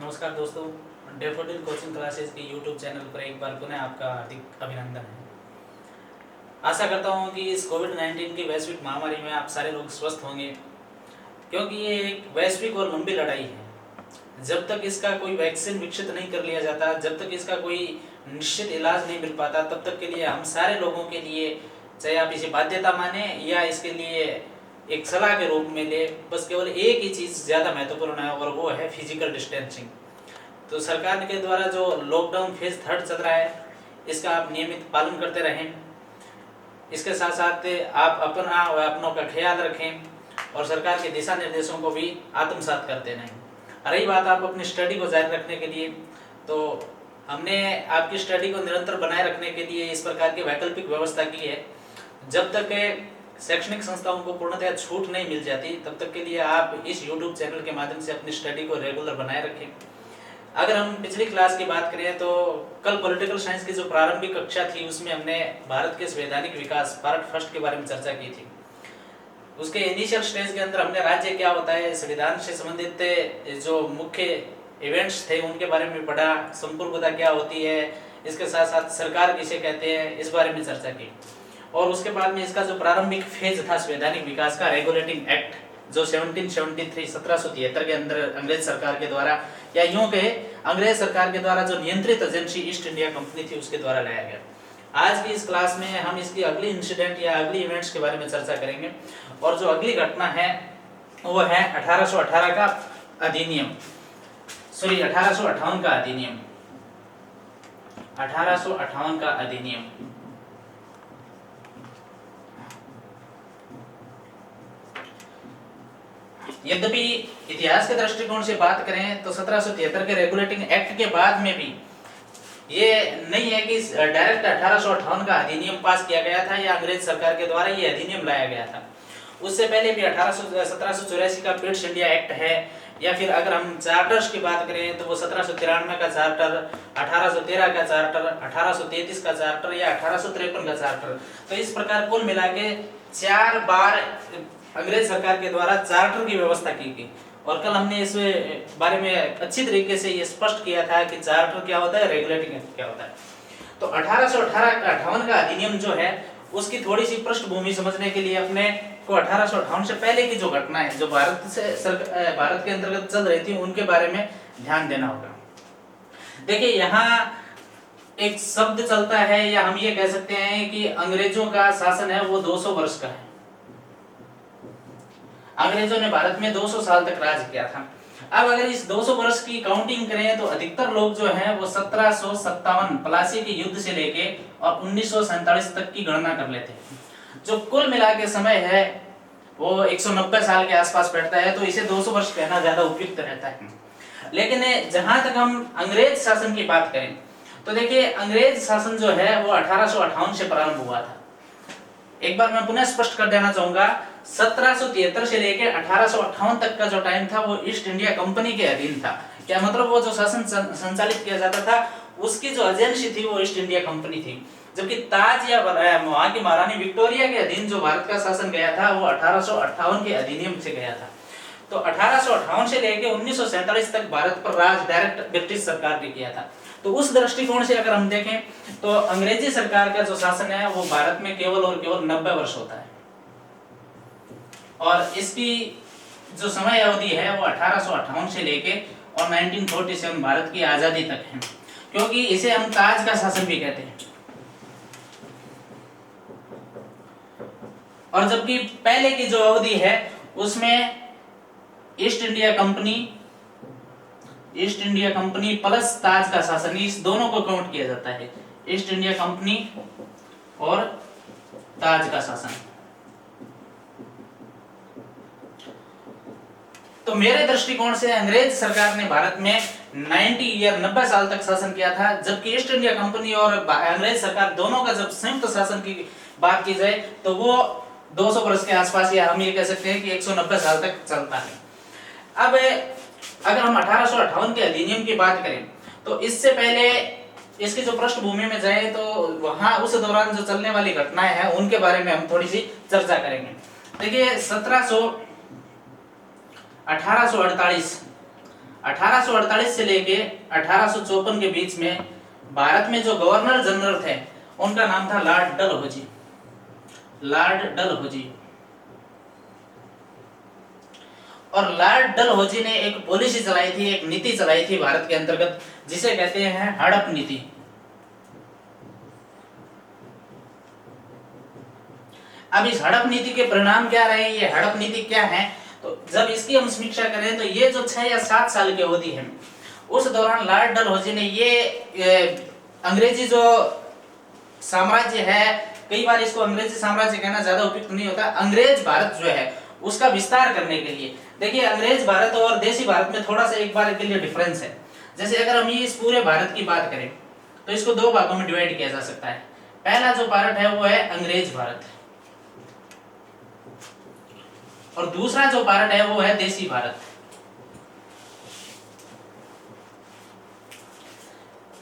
नमस्कार दोस्तों, daffodil coaching classes के यूट्यूब चैनल पर एक बार पुनः आपका हार्दिक अभिनंदन है। आशा करता हूँ कि इस कोविड-19 की वैश्विक महामारी में आप सारे लोग स्वस्थ होंगे, क्योंकि ये एक वैश्विक और लंबी लड़ाई है। जब तक इसका कोई वैक्सीन विकसित नहीं कर लिया जाता, जब तक इसका कोई निश्चित इलाज नहीं मिल पाता, तब तक के लिए हम सारे लोगों के लिए, चाहे आप इसे बाध्यता माने या इसके लिए एक सलाह के रूप में ले, बस केवल एक ही चीज़ ज़्यादा महत्वपूर्ण है और वो है फिजिकल डिस्टेंसिंग। तो सरकार के द्वारा जो लॉकडाउन फेज 3 चल रहा है, इसका आप नियमित पालन करते रहें। इसके साथ साथ आप अपना व अपनों का ख्याल रखें और सरकार के दिशा निर्देशों को भी आत्मसात करते रहें। रही बात आप अपनी स्टडी को जारी रखने के लिए, तो हमने आपकी स्टडी को निरंतर बनाए रखने के लिए इस प्रकार की वैकल्पिक व्यवस्था की है। जब तक शैक्षणिक संस्थाओं को पूर्णतः छूट नहीं मिल जाती, तब तक के लिए आप इस यूट्यूब चैनल के माध्यम से अपनी स्टडी को रेगुलर बनाए रखें। अगर हम पिछली क्लास की बात करें तो कल पॉलिटिकल साइंस की जो प्रारंभिक कक्षा थी, उसमें हमने भारत के संवैधानिक विकास, पार्ट फर्स्ट के बारे में चर्चा की थी। उसके इनिशियल स्टेज के अंदर हमने राज्य क्या होता है, संविधान से संबंधित जो मुख्य इवेंट्स थे उनके बारे में पढ़ा, संप्रभुता क्या होती है, इसके साथ साथ सरकार किसे कहते हैं, इस बारे में चर्चा की। और उसके बाद में इसका जो प्रारंभिक फेज था संवैधानिक विकास का, रेगुलेटिंग एक्ट जो 1773 के अंदर अंग्रेज सरकार के द्वारा, या यूं कहे अंग्रेज सरकार के द्वारा जो नियंत्रित एजेंसी ईस्ट इंडिया कंपनी थी उसके द्वारा लाया गया। आज की इस क्लास में हम इसकी अगली इंसिडेंट या अगली इवेंट्स के बारे में चर्चा करेंगे। और जो अगली घटना है वो है 1818 का अधिनियम, 1858 का अधिनियम, 1858 का अधिनियम। यद्यपि इतिहास के दृष्टिकोण से बात करें तो 1773 के रेगुलेटिंग एक्ट के बाद में भी ये नहीं है कि डायरेक्ट 1858 का अधिनियम पास किया गया था या अंग्रेज सरकार के द्वारा ये अधिनियम लाया गया था। उससे पहले भी 1784 का पिट्स इंडिया एक्ट है, या फिर अगर हम चार्टर्स की बात करें तो वो 1793 का चार्टर, 1813 का चार्टर, 1833 का चार्टर या 1853 का चार्टर। तो इस प्रकार कुल मिला के 4 बार अंग्रेज सरकार के द्वारा चार्टर की व्यवस्था की गई। और कल हमने इस बारे में अच्छी तरीके से ये स्पष्ट किया था कि चार्टर क्या होता है, रेगुलेटिंग एक्ट क्या होता है। तो 1858 का अधिनियम जो है, उसकी थोड़ी सी पृष्ठभूमि समझने के लिए अपने को 1858 से पहले की जो घटना है जो भारत के अंतर्गत चल रही थी उनके बारे में ध्यान देना होगा। देखिए, यहाँ एक शब्द चलता है, या हम ये कह सकते हैं कि अंग्रेजों का शासन है वो 200 वर्ष का है। अंग्रेजों ने भारत में 200 साल तक राज किया था। अब अगर इस 200 वर्ष की काउंटिंग करें तो अधिकतर लोग जो हैं वो 1757 प्लासी के युद्ध से लेके और 1947 तक की गणना कर लेते हैं। जो कुल मिला के समय है वो 190 साल के आसपास बैठता है, तो इसे 200 वर्ष कहना ज्यादा उपयुक्त रहता है। लेकिन जहां तक हम अंग्रेज शासन की बात करें तो देखिए, अंग्रेज शासन जो है वो 1858 से प्रारंभ हुआ था। एक बार मैं पुनः स्पष्ट कर देना चाहूंगा, 1773 से लेकर 1858 तक का जो टाइम था वो ईस्ट इंडिया कंपनी के अधीन था। क्या मतलब, वो जो शासन संचालित किया जाता था उसकी जो एजेंसी थी वो ईस्ट इंडिया कंपनी थी। जबकि ताज या वहां की महारानी विक्टोरिया के अधीन जो भारत का शासन गया था वो 1858 के अधिनियम से गया था। तो 1858 से लेकर 1947 तक भारत पर राज डायरेक्ट ब्रिटिश सरकार ने किया था। तो उस दृष्टिकोण से अगर हम देखें तो अंग्रेजी सरकार का जो शासन है वो भारत में केवल और केवल 90 वर्ष होता है, और इसकी जो समय अवधि है वो 1858 से लेके और 1947 भारत की आजादी तक है, क्योंकि इसे हम ताज का शासन भी कहते हैं। और जबकि पहले की जो अवधि है उसमें ईस्ट इंडिया कंपनी प्लस ताज का शासन, इस दोनों को काउंट किया जाता है, ईस्ट इंडिया कंपनी और ताज का शासन। तो मेरे दृष्टिकोण से अंग्रेज सरकार ने भारत में 90 साल तक शासन किया था, जबकि ईस्ट इंडिया कंपनी और अंग्रेज सरकार दोनों का जब संयुक्त शासन की बात की जाए तो वो 200 वर्ष के आसपास, या हम ये कह सकते हैं कि 190 साल तक चलता है। अब अगर हम 1858 के अधिनियम की बात करें तो इससे पहले इसकी जो पृष्ठभूमि में जाए तो वहां उस दौरान जो चलने वाली घटनाएं हैं उनके बारे में हम थोड़ी सी चर्चा करेंगे। देखिए, 1848 1848 से लेके 1854 के बीच में भारत में जो गवर्नर जनरल थे उनका नाम था लॉर्ड डलहौजी। लॉर्ड डलहौजी। और लॉर्ड डलहौजी ने एक पॉलिसी चलाई थी, एक नीति चलाई थी भारत के अंतर्गत, जिसे कहते हैं हड़प नीति। अब इस हड़प नीति के परिणाम क्या रहे, ये हड़प नीति क्या है, तो जब इसकी हम समीक्षा करें तो ये जो 6 या 7 साल की अवधि है, उस दौरान लॉर्ड डलहौजी ने ये अंग्रेजी जो साम्राज्य है, कई बार इसको अंग्रेजी साम्राज्य कहना ज्यादा उपयुक्त नहीं होता, अंग्रेज भारत जो है उसका विस्तार करने के लिए, देखिए अंग्रेज भारत और देसी भारत में थोड़ा सा एक बार के लिए डिफरेंस है। जैसे अगर हम इस पूरे भारत की बात करें तो इसको 2 भागों में डिवाइड किया जा सकता है। पहला जो भारत है वो है अंग्रेज भारत, और दूसरा जो भारत है वो है देसी भारत।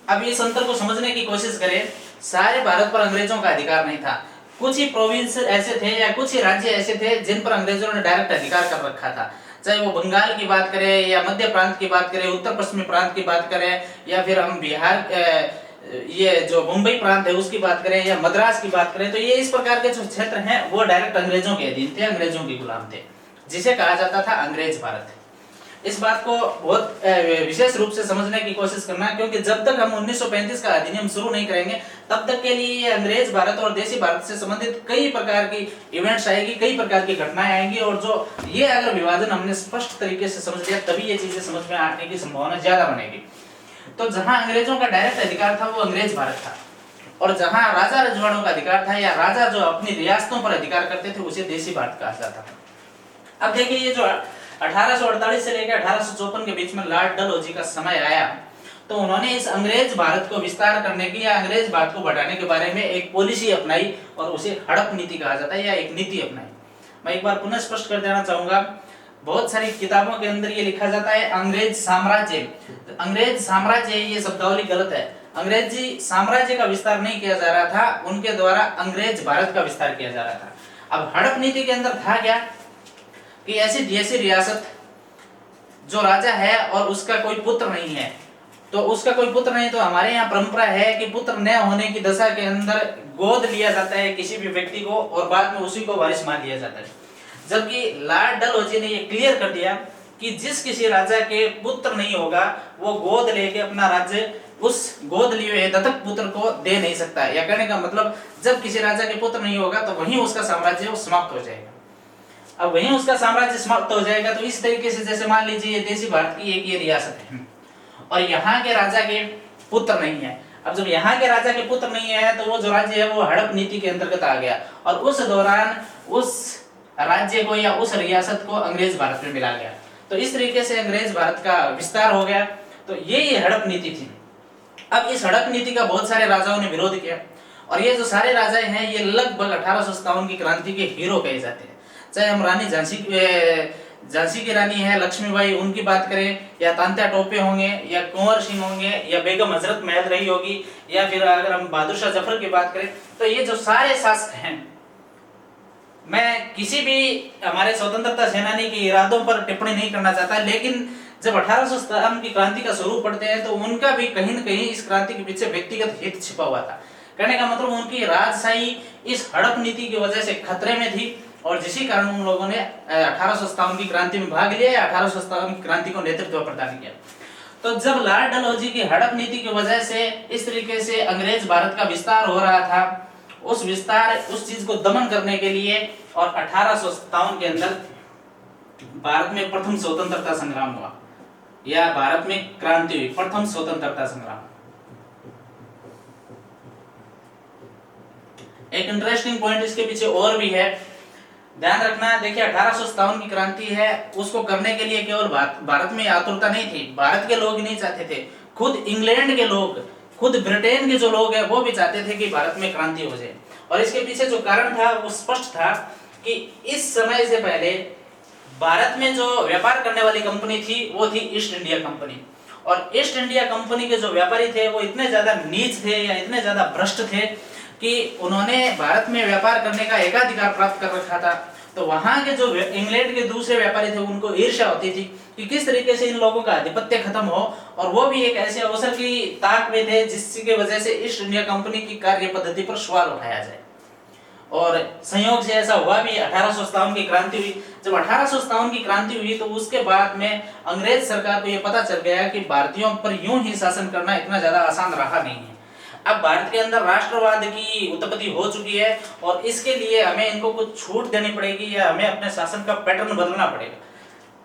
अब इस अंतर को समझने की कोशिश करें, सारे भारत पर अंग्रेजों का अधिकार नहीं था, कुछ ही प्रोविंस ऐसे थे या कुछ ही राज्य ऐसे थे जिन पर अंग्रेजों ने डायरेक्ट अधिकार कर रखा था, चाहे वो बंगाल की बात करें या मध्य प्रांत की बात करें, उत्तर पश्चिमी प्रांत की बात करें, या फिर हम बिहार ये जो मुंबई प्रांत है उसकी बात करें, या मद्रास की बात करें, तो ये इस प्रकार के जो क्षेत्र हैं वो डायरेक्ट अंग्रेजों के अधीन थे, अंग्रेजों के गुलाम थे, जिसे कहा जाता था अंग्रेज भारत। इस बात को बहुत विशेष रूप से समझने की कोशिश करना, क्योंकि जब तक हम 1935 का अधिनियम शुरू नहीं करेंगे तब तक के लिए ये अंग्रेज भारत और देसी भारत से संबंधित कई प्रकार की इवेंट्स आएगी, कई प्रकार की घटनाएं आएंगी, और जो ये अगर विभाजन हमने स्पष्ट तरीके से समझ लिया तभी ये चीजें समझ में आने की संभावना ज्यादा बनेगी। तो जहां अंग्रेजों का डायरेक्ट अधिकार था वो अंग्रेज भारत था, और जहां राजा रजवाड़ों का अधिकार था या राजा जो अपनी रियासतों पर अधिकार करते थे उसे देसी भारत कहा जाता था। अब देखिए ये जो 1848 से लेकर 1854 के बीच में लॉर्ड डलहौजी का समय आया, तो उन्होंने इस अंग्रेज भारत को विस्तार करने की या अंग्रेज भारत को बढ़ाने के बारे में एक पॉलिसी अपनाई, और उसे हड़प नीति कहा जाता है या एक नीति अपनाई। मैं एक बार पुनः स्पष्ट कर देना चाहूंगा, बहुत सारी किताबों के अंदर ये लिखा जाता है अंग्रेज साम्राज्य। अंग्रेज साम्राज्य ये शब्दावली गलत है, अंग्रेजी साम्राज्य का विस्तार नहीं किया जा रहा था, उनके द्वारा अंग्रेज भारत का विस्तार किया जा रहा था। अब हड़प नीति के अंदर था क्या कि ऐसी रियासत जो राजा है और उसका कोई पुत्र नहीं है, तो उसका कोई पुत्र नहीं, तो हमारे यहाँ परंपरा है कि पुत्र न होने की दशा के अंदर गोद लिया जाता है किसी भी व्यक्ति को, और बाद में उसी को वारिस मान लिया जाता है। जबकि लॉर्ड डलहौजी ने ये क्लियर कर दिया कि जिस किसी राजा के पुत्र नहीं होगा वो गोद लेके अपना राज्य उस गोद लिए हुए दत्तक पुत्र को दे नहीं सकता, या कहने का मतलब जब किसी राजा के पुत्र नहीं होगा तो वहीं उसका साम्राज्य समाप्त हो जाएगा। अब वहीं उसका साम्राज्य समाप्त हो जाएगा, तो इस तरीके से जैसे मान लीजिए ये देसी भारत की एक ये रियासत है और यहाँ के राजा के पुत्र नहीं है। अब जब यहाँ के राजा के पुत्र नहीं है तो वो जो राज्य है वो हड़प नीति के अंतर्गत आ गया, और उस दौरान उस राज्य को या उस रियासत को अंग्रेज भारत में मिला गया। तो इस तरीके से अंग्रेज भारत का विस्तार हो गया। तो ये हड़प नीति थी। अब इस हड़प नीति का बहुत सारे राजाओं ने विरोध किया, और ये जो सारे राजा हैं ये लगभग 1857 की क्रांति के हीरो कहे जाते हैं। चाहे हम रानी झांसी की रानी है लक्ष्मीबाई, उनकी बात करें, या तांत्या टोपे होंगे, या कुंवर सिंह होंगे, या बेगम हजरत महल रही होगी, या फिर अगर हम बहादुर शाह जफर की बात करें, तो ये जो सारे शासक हैं, मैं किसी भी हमारे स्वतंत्रता सेनानी के इरादों पर टिप्पणी नहीं करना चाहता, लेकिन जब 1857 की क्रांति का स्वरूप पढ़ते हैं तो उनका भी कहीं न कहीं इस क्रांति के पीछे व्यक्तिगत हित छिपा हुआ था। कहने का मतलब उनकी राजशाही इस हड़प नीति की वजह से खतरे में थी, और जिसी कारण उन लोगों ने 1857 की क्रांति में भाग लिया या 1857 की क्रांति को नेतृत्व प्रदान किया। तो जब लॉर्ड डलहौजी की हड़प नीति की वजह से इस तरीके से अंग्रेज भारत का विस्तार हो रहा था, उस चीज को दमन करने के लिए, और 1857 के अंदर भारत में प्रथम स्वतंत्रता संग्राम हुआ, या भारत में क्रांति हुई, प्रथम स्वतंत्रता संग्राम। एक इंटरेस्टिंग पॉइंट इसके पीछे और भी है, ध्यान रखना। देखिए 1857 की क्रांति है, उसको करने के लिए केवल भारत में आतुरता नहीं थी, भारत के लोग नहीं चाहते थे, खुद इंग्लैंड के लोग, खुद ब्रिटेन के जो लोग हैं वो भी चाहते थे कि भारत में क्रांति हो जाए। और इसके पीछे जो कारण था वो स्पष्ट था कि इस समय से पहले भारत में जो व्यापार करने वाली कंपनी थी वो थी ईस्ट इंडिया कंपनी, और ईस्ट इंडिया कंपनी के जो व्यापारी थे वो इतने ज्यादा नीच थे या इतने ज्यादा भ्रष्ट थे कि उन्होंने भारत में व्यापार करने का एकाधिकार प्राप्त कर रखा था। तो वहां के जो इंग्लैंड के दूसरे व्यापारी थे उनको ईर्ष्या होती थी कि किस तरीके से इन लोगों का आधिपत्य खत्म हो, और वो भी एक ऐसे अवसर की ताक में थे जिसकी वजह से ईस्ट इंडिया कंपनी की कार्य पद्धति पर सवाल उठाया जाए। और संयोग से ऐसा हुआ भी, 1857 की क्रांति हुई। जब 1857 की क्रांति हुई तो उसके बाद में अंग्रेज सरकार को यह पता चल गया कि भारतीयों पर यूं ही शासन करना इतना ज्यादा आसान रहा नहीं है। अब भारत के अंदर राष्ट्रवाद की उत्पत्ति हो चुकी है और इसके लिए हमें इनको कुछ छूट देनी पड़ेगी या हमें अपने शासन का पैटर्न बदलना पड़ेगा,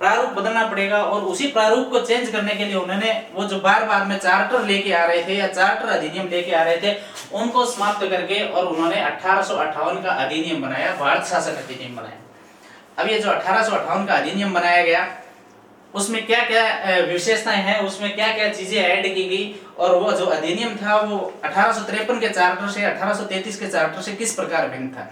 प्रारूप बदलना पड़ेगा। और उसी प्रारूप को चेंज करने के लिए उन्होंने वो जो बार बार में चार्टर लेके आ रहे थे या चार्टर अधिनियम लेके आ रहे थे उनको समाप्त करके और उन्होंने 1858 का अधिनियम बनाया, भारत शासन अधिनियम बनाया। अब ये जो 1858 का अधिनियम बनाया गया उसमें क्या क्या विशेषताएं हैं, उसमें क्या क्या चीजें ऐड की गई, और वो जो अधिनियम था वो 1853 के चार्टर से 1833 के चार्टर से किस प्रकार भिन्न था।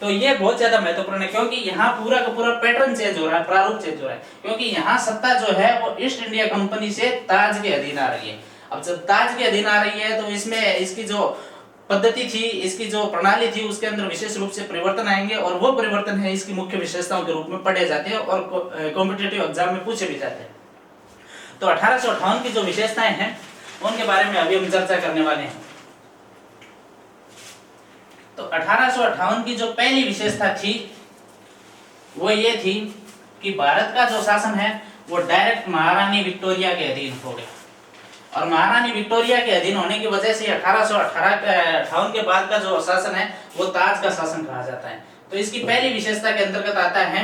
तो ये बहुत ज्यादा महत्वपूर्ण है क्योंकि यहाँ पूरा का पूरा पैटर्न चेंज हो रहा है, प्रारूप चेंज हो रहा है, क्योंकि यहाँ सत्ता जो है वो ईस्ट इंडिया कंपनी से ताज के अधीन आ रही है। अब जब ताज के अधीन आ रही है तो इसमें इसकी जो पद्धति थी, इसकी जो प्रणाली थी उसके अंदर विशेष रूप से परिवर्तन आएंगे, और वो परिवर्तन है इसकी मुख्य विशेषताओं के रूप में पढ़े जाते हैं और कॉम्पिटिटिव एग्जाम में पूछे भी जाते हैं। तो 1858 की जो विशेषताएं हैं उनके बारे में अभी हम चर्चा करने वाले हैं। तो 1858 की जो पहली विशेषता थी वो ये थी कि भारत का जो शासन है वो डायरेक्ट महारानी विक्टोरिया के अधीन हो गया, और महारानी विक्टोरिया के अधीन होने की वजह से 1858 के बाद का जो शासन है वो ताज का शासन कहा जाता है। तो इसकी पहली विशेषता के अंतर्गत आता है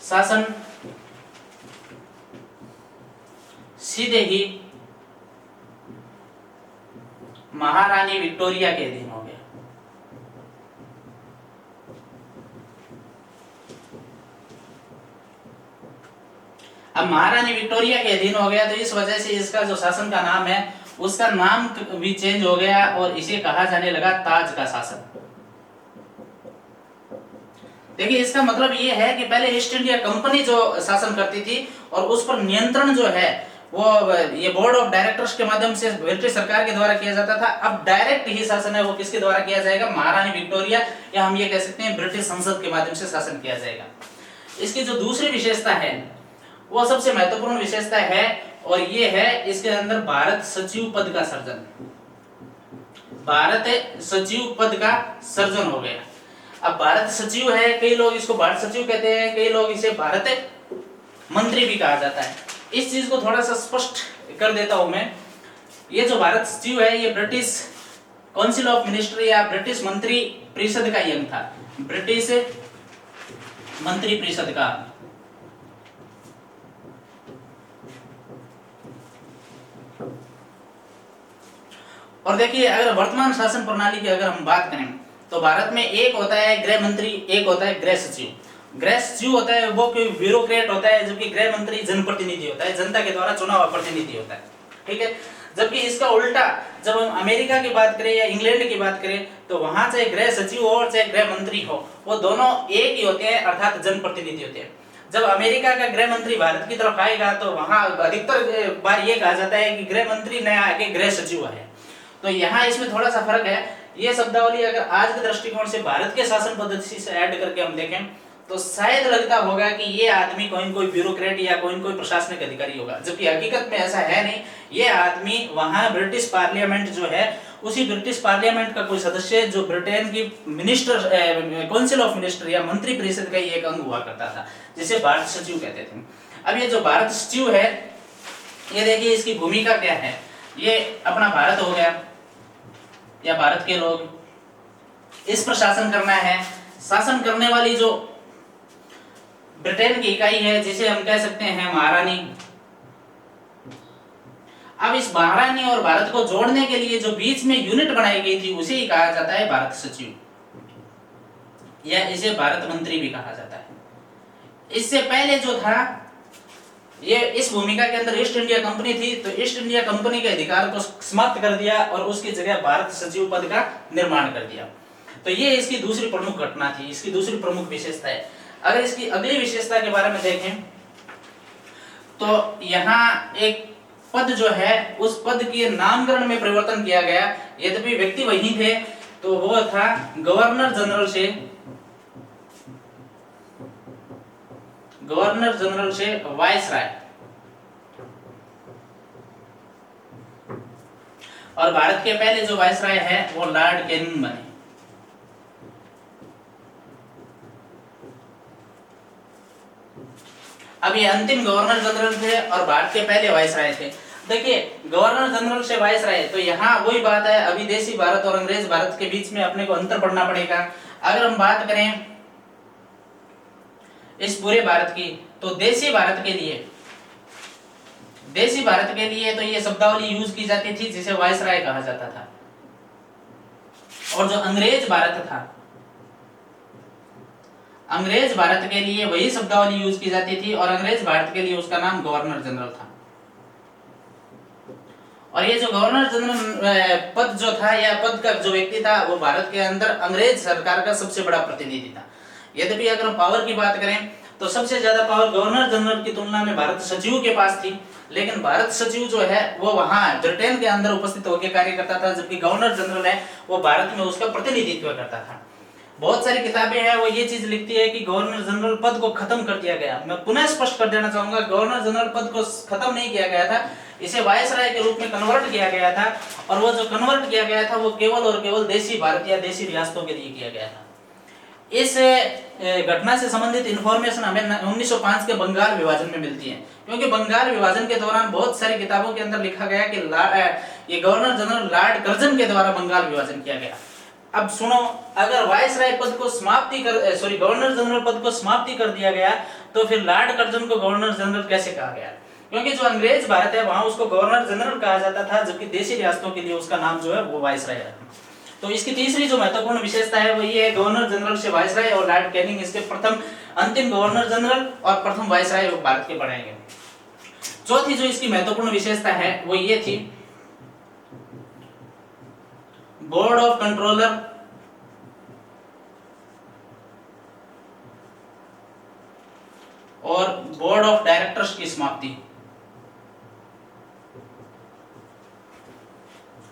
शासन सीधे ही महारानी विक्टोरिया के अधीन हो गया। अब महारानी विक्टोरिया के अधीन हो गया तो इस वजह से इसका जो शासन का नाम है उसका नाम भी चेंज हो गया और इसे कहा जाने लगा ताज का शासन। देखिए इसका मतलब ये है कि पहले ईस्ट इंडिया कंपनी जो शासन करती थी और उस पर नियंत्रण जो है वो ये बोर्ड ऑफ डायरेक्टर्स के माध्यम से ब्रिटिश सरकार के द्वारा किया जाता था। अब डायरेक्ट ही शासन है वो किसके द्वारा किया जाएगा, महारानी विक्टोरिया, या हम ये कह सकते हैं ब्रिटिश संसद के माध्यम से शासन किया जाएगा। इसकी जो दूसरी विशेषता है वो सबसे महत्वपूर्ण विशेषता है और ये है इसके अंदर भारत सचिव पद का सर्जन। भारत सचिव पद का सर्जन हो गया। अब भारत सचिव है, कई लोग इसको भारत सचिव कहते हैं, कई लोग इसे भारत मंत्री भी कहा जाता है। इस चीज को थोड़ा सा स्पष्ट कर देता हूं मैं। ये जो भारत सचिव है ये ब्रिटिश काउंसिल ऑफ मिनिस्ट्री या ब्रिटिश मंत्री परिषद का यंग था, ब्रिटिश मंत्री परिषद का। और देखिए अगर वर्तमान शासन प्रणाली की अगर हम बात करें तो भारत में एक होता है गृह मंत्री, एक होता है गृह सचिव। गृह सचिव होता है वो कोई ब्यूरोक्रेट होता है, जबकि गृह मंत्री जनप्रतिनिधि होता है, जनता के द्वारा चुना हुआ प्रतिनिधि होता है, ठीक है। जबकि इसका उल्टा जब हम अमेरिका की बात करें या इंग्लैंड की बात करें तो वहां चाहे गृह सचिव हो और चाहे गृह मंत्री हो वो दोनों एक ही होते हैं, अर्थात जनप्रतिनिधि होते हैं। जब अमेरिका का गृह मंत्री भारत की तरफ आएगा तो वहां अधिकतर बार ये कहा जाता है कि गृह मंत्री नया आके गृह सचिव आए। तो यहाँ इसमें थोड़ा सा फर्क है। ये शब्दावली अगर आज के दृष्टिकोण से भारत के शासन पद्धति से ऐड करके हम देखें तो शायद लगता होगा कि ये आदमी कोई ब्यूरोक्रेट या कोई प्रशासनिक अधिकारी होगा, जबकि हकीकत में ऐसा है नहीं। ये आदमी वहां ब्रिटिश पार्लियामेंट जो है उसी ब्रिटिश पार्लियामेंट का कोई सदस्य जो ब्रिटेन की मिनिस्टर काउंसिल ऑफ मिनिस्टर या मंत्री परिषद का एक अंग हुआ करता था, जिसे भारत सचिव कहते थे। अब ये जो भारत सचिव है ये देखिए इसकी भूमिका क्या है। ये अपना भारत हो गया या भारत के लोग, इस पर शासन करना है। शासन करने वाली जो ब्रिटेन की इकाई है जिसे हम कह सकते हैं महारानी। अब इस महारानी और भारत को जोड़ने के लिए जो बीच में यूनिट बनाई गई थी उसे ही कहा जाता है भारत सचिव, या इसे भारत मंत्री भी कहा जाता है। इससे पहले जो था ये इस भूमिका के अंदर ईस्ट इंडिया कंपनी थी, तो ईस्ट इंडिया कंपनी के अधिकार को समाप्त कर दिया और उसकी जगह भारत सचिव पद का निर्माण कर दिया। तो ये इसकी दूसरी प्रमुख घटना थी, इसकी दूसरी प्रमुख विशेषता है। अगर इसकी अगली विशेषता के बारे में देखें तो यहाँ एक पद जो है उस पद के नामकरण में परिवर्तन किया गया। यद्यपि व्यक्ति वही थे तो वो था गवर्नर जनरल से गवर्नर जनरल से वायसराय, और भारत के पहले जो वायसराय है वो लॉर्ड कैनिंग बने। अब ये अंतिम गवर्नर जनरल थे और भारत के पहले वायसराय थे। देखिए गवर्नर जनरल से वायसराय, तो यहाँ वही बात है, अभी देसी भारत और अंग्रेज भारत के बीच में अपने को अंतर पढ़ना पड़ेगा। अगर हम बात करें इस पूरे भारत की, तो देसी भारत के लिए तो ये शब्दावली यूज की जाती थी जिसे वायसराय कहा जाता था, और जो अंग्रेज भारत था, अंग्रेज भारत के लिए वही शब्दावली यूज की जाती थी, और अंग्रेज भारत के लिए उसका नाम गवर्नर जनरल था। और ये जो गवर्नर जनरल पद जो था, या पद का जो व्यक्ति था, वो भारत के अंदर अंग्रेज सरकार का सबसे बड़ा प्रतिनिधि था। यद्यपि अगर हम पावर की बात करें तो सबसे ज्यादा पावर गवर्नर जनरल की तुलना में भारत सचिव के पास थी, लेकिन भारत सचिव जो है वो वहां ब्रिटेन के अंदर उपस्थित होकर कार्य करता था, जबकि गवर्नर जनरल है वो भारत में उसका प्रतिनिधित्व करता था। बहुत सारी किताबें हैं वो ये चीज लिखती है कि गवर्नर जनरल पद को खत्म कर दिया गया। मैं पुनः स्पष्ट कर देना चाहूंगा, गवर्नर जनरल पद को खत्म नहीं किया गया था, इसे वायसराय के रूप में कन्वर्ट किया गया था, और वो जो कन्वर्ट किया गया था वो केवल और केवल देसी भारत या देसी रियासतों के लिए किया गया था। इस घटना से संबंधित इंफॉर्मेशन हमें 1905 के बंगाल विभाजन में मिलती है, क्योंकि बंगाल विभाजन के दौरान बहुत सारी किताबों के अंदर लिखा गया कि ये गवर्नर जनरल लॉर्ड कर्जन के द्वारा बंगाल विभाजन किया गया। अब सुनो, अगर वायसराय पद को गवर्नर जनरल पद को समाप्ति कर दिया गया, तो फिर लॉर्ड कर्जन को गवर्नर जनरल कैसे कहा गया? क्योंकि जो अंग्रेज भारत है वहां उसको गवर्नर जनरल कहा जाता था, जबकि देशी रियासतों के लिए उसका नाम जो है वो वायसराय है। तो इसकी तीसरी जो महत्वपूर्ण विशेषता है वो ये है, गवर्नर जनरल से वायसराय और लॉर्ड कैनिंग इसके प्रथम अंतिम गवर्नर जनरल और प्रथम वायसराय भारत के बनाए गए। चौथी जो इसकी महत्वपूर्ण विशेषता है वो ये थी, बोर्ड ऑफ कंट्रोलर और बोर्ड ऑफ डायरेक्टर्स की समाप्ति।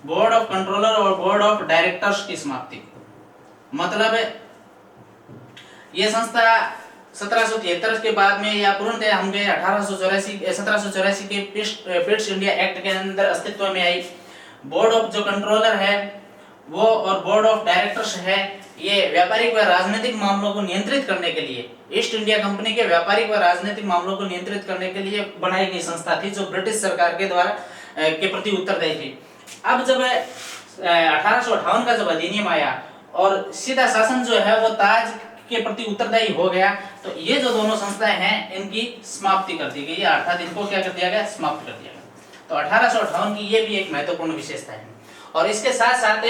बोर्ड ऑफ कंट्रोलर और बोर्ड ऑफ डायरेक्टर्स की समाप्ति मतलब ये संस्था 1773 के बाद में या पूर्णतः हम गए 1784 के पिट्स इंडिया एक्ट के अंदर अस्तित्व में आई। बोर्ड ऑफ जो कंट्रोलर है वो और बोर्ड ऑफ डायरेक्टर्स है, ये व्यापारिक व राजनीतिक मामलों को नियंत्रित करने के लिए, ईस्ट इंडिया कंपनी के व्यापारिक व राजनीतिक मामलों को नियंत्रित करने के लिए बनाई गई संस्था थी, जो ब्रिटिश सरकार के द्वारा के प्रति उत्तरदायी थी। अब जब 1858 का जब अधिनियम आया और सीधा शासन जो है वो ताज के प्रति उत्तरदायी हो गया, तो ये जो दोनों संस्थाएं हैं इनकी समाप्ति कर दी गई, अर्थात इनको क्या कर दिया गया, समाप्त कर दिया गया। तो 1858 की ये भी एक महत्वपूर्ण विशेषता है। और इसके साथ साथ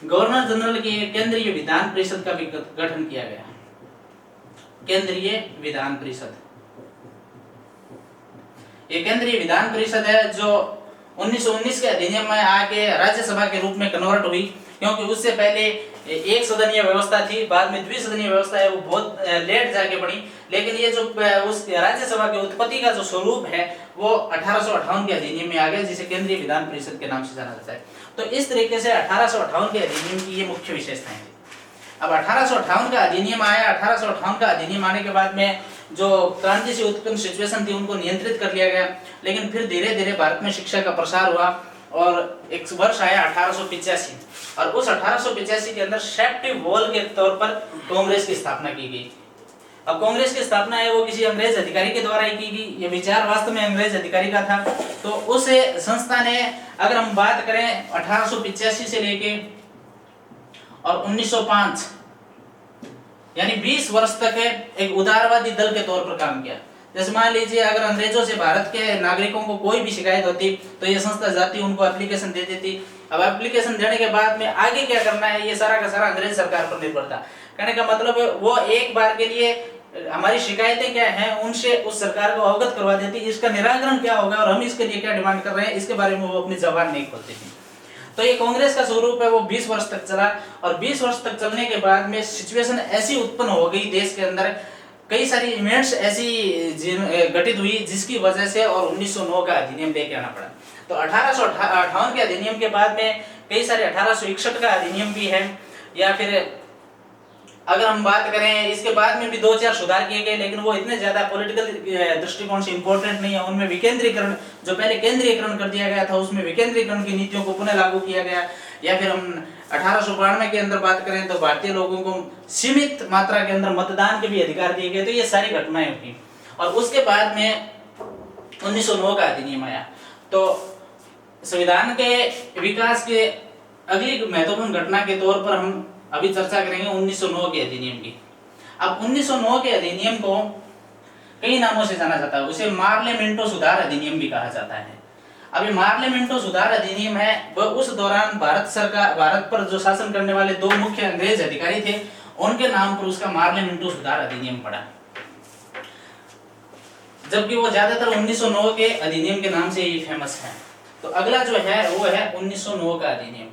गवर्नर जनरल की केंद्रीय विधान परिषद का भी गठन किया गया। केंद्रीय विधान परिषद, ये केंद्रीय विधान परिषद है जो 1919 के अधिनियम में आके राज्यसभा के रूप में कन्वर्ट हुई, क्योंकि उससे पहले एक सदनीय व्यवस्था थी, बाद में द्विसदनीय व्यवस्था है वो बहुत लेट जाके बनी। लेकिन ये जो उस राज्यसभा की उत्पत्ति का जो स्वरूप है वो 1858 के अधिनियम में आ गया, जिसे केंद्रीय विधान परिषद के नाम से जाना जाता है। तो इस तरीके से 1858 के अधिनियम की ये मुख्य विशेषताएं थी। अब 1858 का अधिनियम आया, 1858 का अधिनियम आने के बाद में जो क्रांति से उत्पन्न सिचुएशन थी उनको नियंत्रित कर लिया गया, लेकिन फिर धीरे धीरे भारत में शिक्षा का प्रसार हुआ और एक वर्ष आया 1885, और उस 1885 के अंदर सेफ्टी वॉल के तौर पर कांग्रेस की स्थापना की गई। अब कांग्रेस की स्थापना है वो किसी अंग्रेज अधिकारी के द्वारा ही की गई, ये विचार वास्तव में अंग्रेज अधिकारी का था। तो उस संस्था ने, अगर हम बात करें 1885 से लेके और 1905 यानी 20 वर्ष तक एक उदारवादी दल के तौर पर काम किया। जैसे मान लीजिए अगर अंग्रेजों से भारत के नागरिकों को कोई भी शिकायत होती तो ये संस्था जाती, उनको एप्लीकेशन दे देती। अब एप्लीकेशन देने के बाद में आगे क्या करना है ये सारा का सारा अंग्रेज सरकार पर निर्भर था। कहने का मतलब है वो एक बार के लिए हमारी शिकायतें क्या हैं उनसे उस सरकार को अवगत करवा देती, इसका निराकरण क्या होगा और हम इसके लिए क्या डिमांड कर रहे हैं इसके बारे में वो अपनी जबान नहीं खोलती थी। तो ये कांग्रेस का स्वरूप है वो 20 वर्ष तक चला, और 20 वर्ष तक चलने के बाद में सिचुएशन ऐसी उत्पन्न हो गई देश के अंदर, कई सारी इवेंट्स ऐसी घटित हुई जिसकी वजह से और 1909 का अधिनियम लेके आना पड़ा। तो 1858 के अधिनियम के बाद में कई सारे 1861 का अधिनियम भी है, या फिर अगर हम बात करें, इसके बाद में भी 2-4 सुधार किए गए, लेकिन वो इतने ज्यादा पॉलिटिकल दृष्टिकोण से इंपॉर्टेंट नहीं है। उनमें विकेंद्रीकरण, जो पहले केंद्रीयकरण कर दिया गया था, उसमें विकेंद्रीकरण की नीतियों को पुनः लागू किया गया। या फिर हम 1892 के अंदर बात करें तो भारतीय लोगों को सीमित मात्रा के अंदर मतदान के भी अधिकार दिए गए। तो ये सारी घटनाएं हुई। और उसके बाद में 1909 का अधिनियम आया। तो संविधान के विकास के अगली महत्वपूर्ण घटना के तौर पर हम अभी चर्चा करेंगे 1909 के अधिनियम की। अब 1909 के अधिनियम को कई नामों से जाना जाता है। उसे मार्लेमेंटो सुधार अधिनियम भी कहा जाता है। अब ये मार्लेमेंटो सुधार अधिनियम है, वह उस दौरान भारत पर जो शासन करने वाले 2 मुख्य अंग्रेज अधिकारी थे, उनके नाम पर उसका मार्लेमेंटो सुधार अधिनियम पड़ा, जबकि वो ज्यादातर 1909 के अधिनियम के नाम से ही फेमस है। तो अगला जो है वो है 1909 का अधिनियम।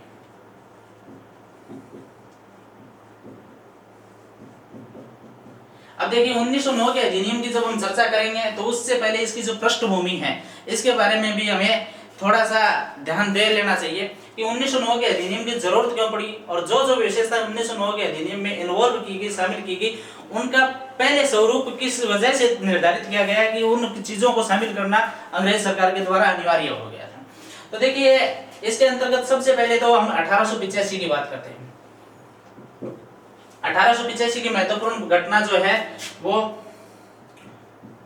अब देखिए 1909 के अधिनियम की जब हम चर्चा करेंगे तो उससे पहले इसकी जो पृष्ठभूमि है, इसके बारे में भी हमें थोड़ा सा ध्यान दे लेना चाहिए कि 1909 के अधिनियम की जरूरत क्यों पड़ी, और जो जो विशेषता 1909 के अधिनियम में इन्वॉल्व की गई, शामिल की गई, उनका पहले स्वरूप किस वजह से निर्धारित किया गया कि उन चीजों को शामिल करना अंग्रेज सरकार के द्वारा अनिवार्य हो गया था। तो देखिए इसके अंतर्गत सबसे पहले तो हम 1885 की बात करते हैं। 1885 की महत्वपूर्ण घटना जो है वो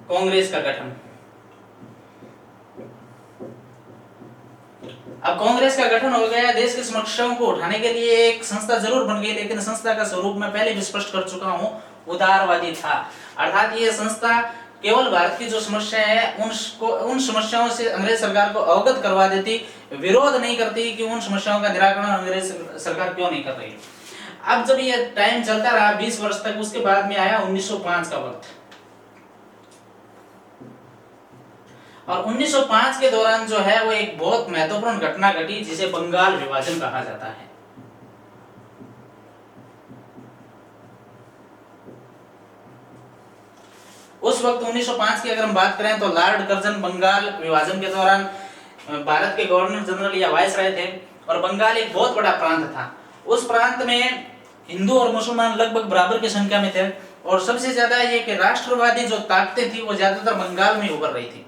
कांग्रेस का गठन। अब कांग्रेस का गठन हो गया, देश की समस्याओं को उठाने के लिए एक संस्था जरूर बन गई, लेकिन संस्था का स्वरूप मैं पहले भी स्पष्ट कर चुका हूं, उदारवादी था। अर्थात ये संस्था केवल भारत की जो समस्या है उन समस्याओं से अंग्रेज सरकार को अवगत करवा देती, विरोध नहीं करती कि उन समस्याओं का निराकरण अंग्रेज सरकार क्यों नहीं कर रही। अब जब ये टाइम चलता रहा 20 वर्ष तक, उसके बाद में आया 1905 का वक्त, और 1905 के दौरान जो है वो एक बहुत महत्वपूर्ण घटना घटी जिसे बंगाल विभाजन कहा जाता है। उस वक्त 1905 की अगर हम बात करें तो लॉर्ड कर्जन बंगाल विभाजन के दौरान भारत के गवर्नर जनरल या वायसराय थे, और बंगाल एक बहुत बड़ा प्रांत था। उस प्रांत में हिंदू और मुसलमान लगभग बराबर की संख्या में थे, और सबसे ज्यादा ये कि राष्ट्रवादी जो ताकतें थी वो ज्यादातर बंगाल में उभर रही थी।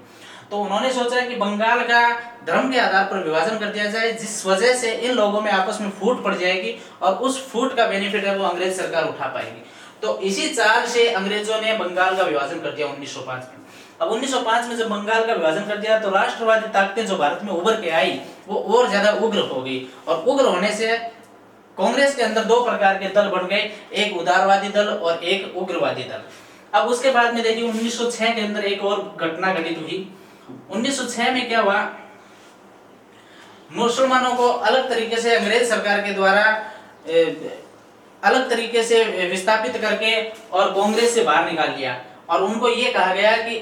तो उन्होंने सोचा कि बंगाल का धर्म के आधार पर विभाजन कर दिया जाए, जिस वजह से इन लोगों में आपस में फूट पड़ जाएगी, और उस फूट का बेनिफिट है वो अंग्रेज सरकार उठा पाएगी। तो इसी चाल से अंग्रेजों ने बंगाल का विभाजन कर दिया 1905 में। अब 1905 में जब बंगाल का विभाजन कर दिया तो राष्ट्रवादी ताकतें जो भारत में उभर के आई वो और ज्यादा उग्र हो गई, और उग्र होने से कांग्रेस के अंदर 2 प्रकार के दल बन गए, एक उदारवादी दल और एक उग्रवादी दल। अब उसके बाद में देखिए 1906 के अंदर एक और घटना घटित हुई। 1906 में क्या हुआ, मुसलमानों को अलग तरीके से अंग्रेज सरकार के द्वारा अलग तरीके से विस्थापित करके और कांग्रेस से बाहर निकाल लिया, और उनको ये कहा गया कि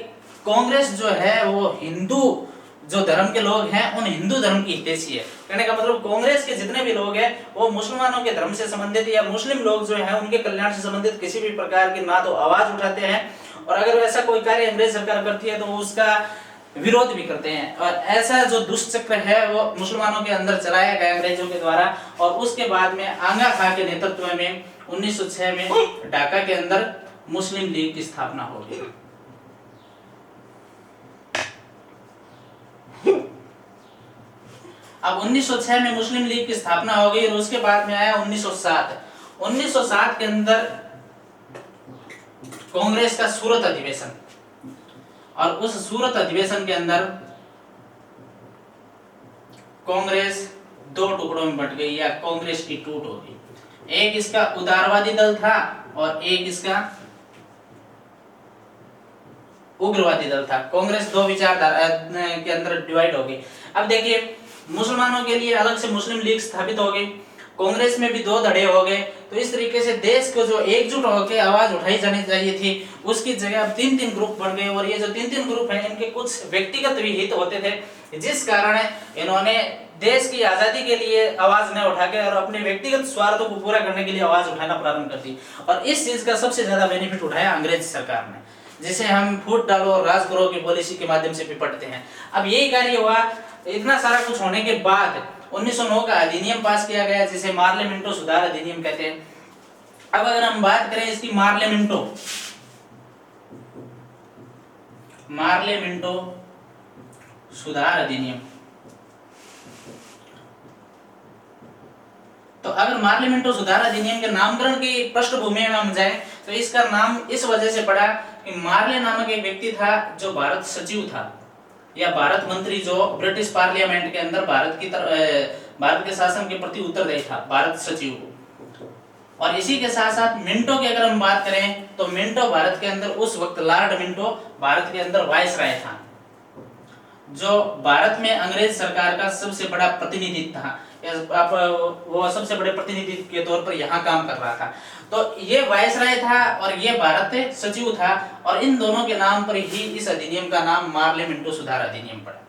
कांग्रेस जो है वो हिंदू जो धर्म के लोग हैं उन हिंदू धर्म की हितैषी है। कहने का मतलब कांग्रेस के जितने भी लोग हैं वो मुसलमानों के धर्म से संबंधित या मुस्लिम लोग जो हैं उनके कल्याण से संबंधित किसी भी प्रकार की ना तो आवाज उठाते हैं, और अगर ऐसा कोई कार्य अंग्रेज सरकार करती है तो उसका विरोध भी करते हैं। और ऐसा जो दुष्चक्र है वो मुसलमानों के अंदर चलाया गया अंग्रेजों के द्वारा, और उसके बाद में आगा खां के नेतृत्व में 1906 में ढाका के अंदर मुस्लिम लीग की स्थापना हो गई। अब 1906 में मुस्लिम लीग की स्थापना हो गई, और उसके बाद में आया 1907। 1907 के अंदर कांग्रेस का सूरत अधिवेशन, और उस सूरत अधिवेशन के अंदर कांग्रेस 2 टुकड़ों में बट गई, या कांग्रेस की टूट हो गई। एक इसका उदारवादी दल था और एक इसका उग्रवादी दल था। कांग्रेस 2 विचारधारा के अंदर डिवाइड हो गई। अब देखिए मुसलमानों के लिए अलग से मुस्लिम लीग स्थापित हो गई, कांग्रेस में भी 2 धड़े हो गए। तो इस तरीके से देश को जो एकजुट होकर आवाज उठाई जानी चाहिए थी उसकी जगह अब 3-3 ग्रुप बन गए, और ये जो 3-3 ग्रुप हैं इनके कुछ व्यक्तिगत भी हित होते थे, जिस कारण इन्होंने देश की आजादी के लिए आवाज न उठा के और अपने व्यक्तिगत स्वार्थों को पूरा करने के लिए आवाज उठाना प्रारंभ कर दी। और इस चीज का सबसे ज्यादा बेनिफिट उठाया अंग्रेज सरकार ने, जिसे हम फूट डालो राज करो की पॉलिसी के माध्यम से निपटते हैं। अब यही कार्य हुआ। इतना सारा कुछ होने के बाद 1909 का अधिनियम पास किया गया, जिसे मार्लेमेंटो सुधार अधिनियम कहते हैं। अब अगर हम बात करें इसकी मार्ले मिंटो सुधार अधिनियम, तो अगर मार्ले मिंटो सुधार अधिनियम के नामकरण की पृष्ठभूमि में हम जाए तो इसका नाम इस वजह से पड़ा कि मार्ले नामक एक व्यक्ति था जो भारत सचिव था या भारत मंत्री, जो ब्रिटिश पार्लियामेंट के अंदर भारत के शासन के प्रति उत्तरदायी था, भारत सचिव। और इसी के साथ साथ मिंटो की अगर हम बात करें तो मिंटो भारत के अंदर उस वक्त लॉर्ड मिंटो भारत के अंदर वायसराय था, जो भारत में अंग्रेज सरकार का सबसे बड़ा प्रतिनिधि था। वो सबसे बड़े प्रतिनिधि के तौर पर यहाँ काम कर रहा था। तो ये वायसराय था और ये भारत सचिव था, और इन दोनों के नाम पर ही इस अधिनियम का नाम मार्ले मिंटो सुधार अधिनियम पड़ा।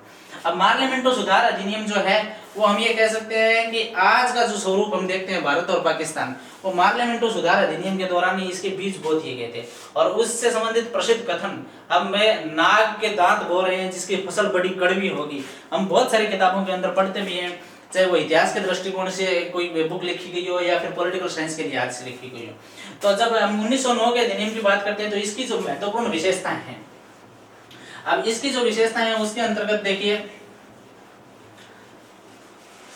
अब मार्ले मिंटो सुधार अधिनियम जो है वो हम ये कह सकते हैं कि आज का जो स्वरूप हम देखते हैं भारत और पाकिस्तान, वो मार्ले मिंटो सुधार अधिनियम के दौरान ही इसके बीज बो दिए गए थे। और उससे संबंधित प्रसिद्ध कथन, अब मैं नाग के दांत बो रहे हैं जिसकी फसल बड़ी कड़वी होगी, हम बहुत सारी किताबों के अंदर पढ़ते भी हैं, चाहे वो इतिहास के दृष्टिकोण से कोई बुक लिखी गई हो या फिर पॉलिटिकल साइंस के लिहाज से लिखी गई हो। तो जब हम 1909 के अधिनियम की बात करते हैं तो इसकी जो महत्वपूर्ण विशेषताएं हैं, अब इसकी जो विशेषताएं हैं उसके अंतर्गत देखिए,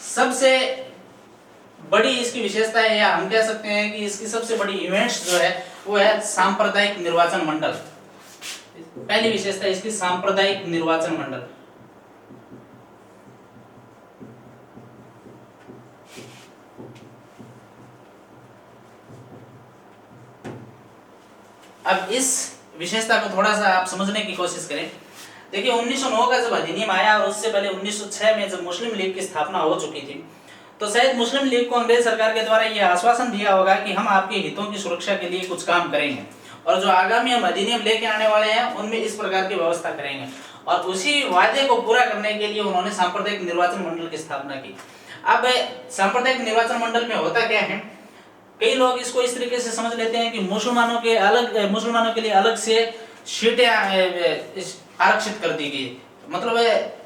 सबसे बड़ी इसकी विशेषता है, या हम कह सकते हैं कि इसकी सबसे बड़ी इवेंट्स जो है वो है सांप्रदायिक निर्वाचन मंडल। पहली विशेषता इसकी सांप्रदायिक निर्वाचन मंडल। अब इस विशेषता को थोड़ा सा आप समझने की कोशिश करें। देखिए 1909 का जब अधिनियम आया और उससे पहले 1906 में जब मुस्लिम लीग की स्थापना हो चुकी थी, तो शायद मुस्लिम लीग को अंग्रेज सरकार के द्वारा यह आश्वासन दिया होगा कि हम आपके हितों की सुरक्षा के लिए कुछ काम करेंगे और जो आगामी हम अधिनियम लेके आने वाले हैं उनमें इस प्रकार की व्यवस्था करेंगे। और उसी वादे को पूरा करने के लिए उन्होंने सांप्रदायिक निर्वाचन मंडल की स्थापना की। अब सांप्रदायिक निर्वाचन मंडल में होता क्या है, कई लोग इसको इस तरीके से समझ लेते हैं कि मुसलमानों के लिए अलग से सीटें आरक्षित कर दी गई। मतलब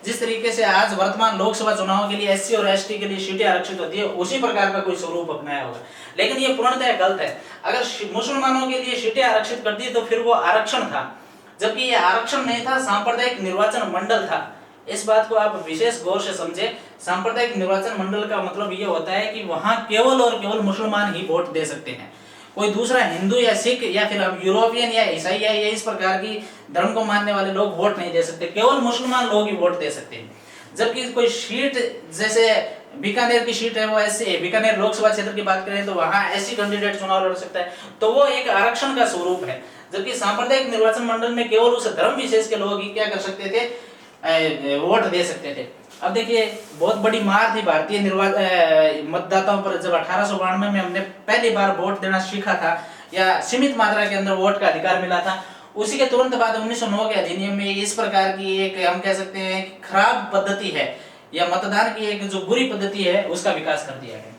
जिस तरीके से आज वर्तमान लोकसभा चुनाव के लिए एससी और एसटी के लिए सीटें आरक्षित होती है, उसी प्रकार का कोई स्वरूप अपनाया होगा। लेकिन ये पूर्णतः गलत है। अगर मुसलमानों के लिए सीटें आरक्षित कर दी तो फिर वो आरक्षण था, जबकि ये आरक्षण नहीं था, सांप्रदायिक निर्वाचन मंडल था। इस बात को आप विशेष गौर से समझे। सांप्रदायिक निर्वाचन मंडल का मतलब ये होता है कि वहां केवल और केवल मुसलमान ही वोट दे सकते हैं, कोई दूसरा हिंदू या सिख या फिर अब यूरोपियन या ईसाई या इस प्रकार की धर्म को मानने वाले लोग वोट नहीं दे सकते, केवल मुसलमान लोग ही वोट दे सकते हैं। जबकि कोई सीट जैसे बीकानेर की सीट है, वो ऐसे बीकानेर लोकसभा क्षेत्र की बात करें तो वहां ऐसी कैंडिडेट चुनाव लड़ सकता है, तो वो एक आरक्षण का स्वरूप है। जबकि सांप्रदायिक निर्वाचन मंडल में केवल उस धर्म विशेष के लोग ही क्या कर सकते थे, वोट दे सकते थे। अब देखिए बहुत बड़ी मार थी भारतीय मतदाताओं पर जब 1892 में हमने पहली बार वोट देना सीखा था या सीमित मात्रा के अंदर वोट का अधिकार मिला था। उसी के तुरंत बाद 1909 के अधिनियम में इस प्रकार की एक हम कह सकते हैं खराब पद्धति है या मतदान की एक जो बुरी पद्धति है उसका विकास कर दिया गया।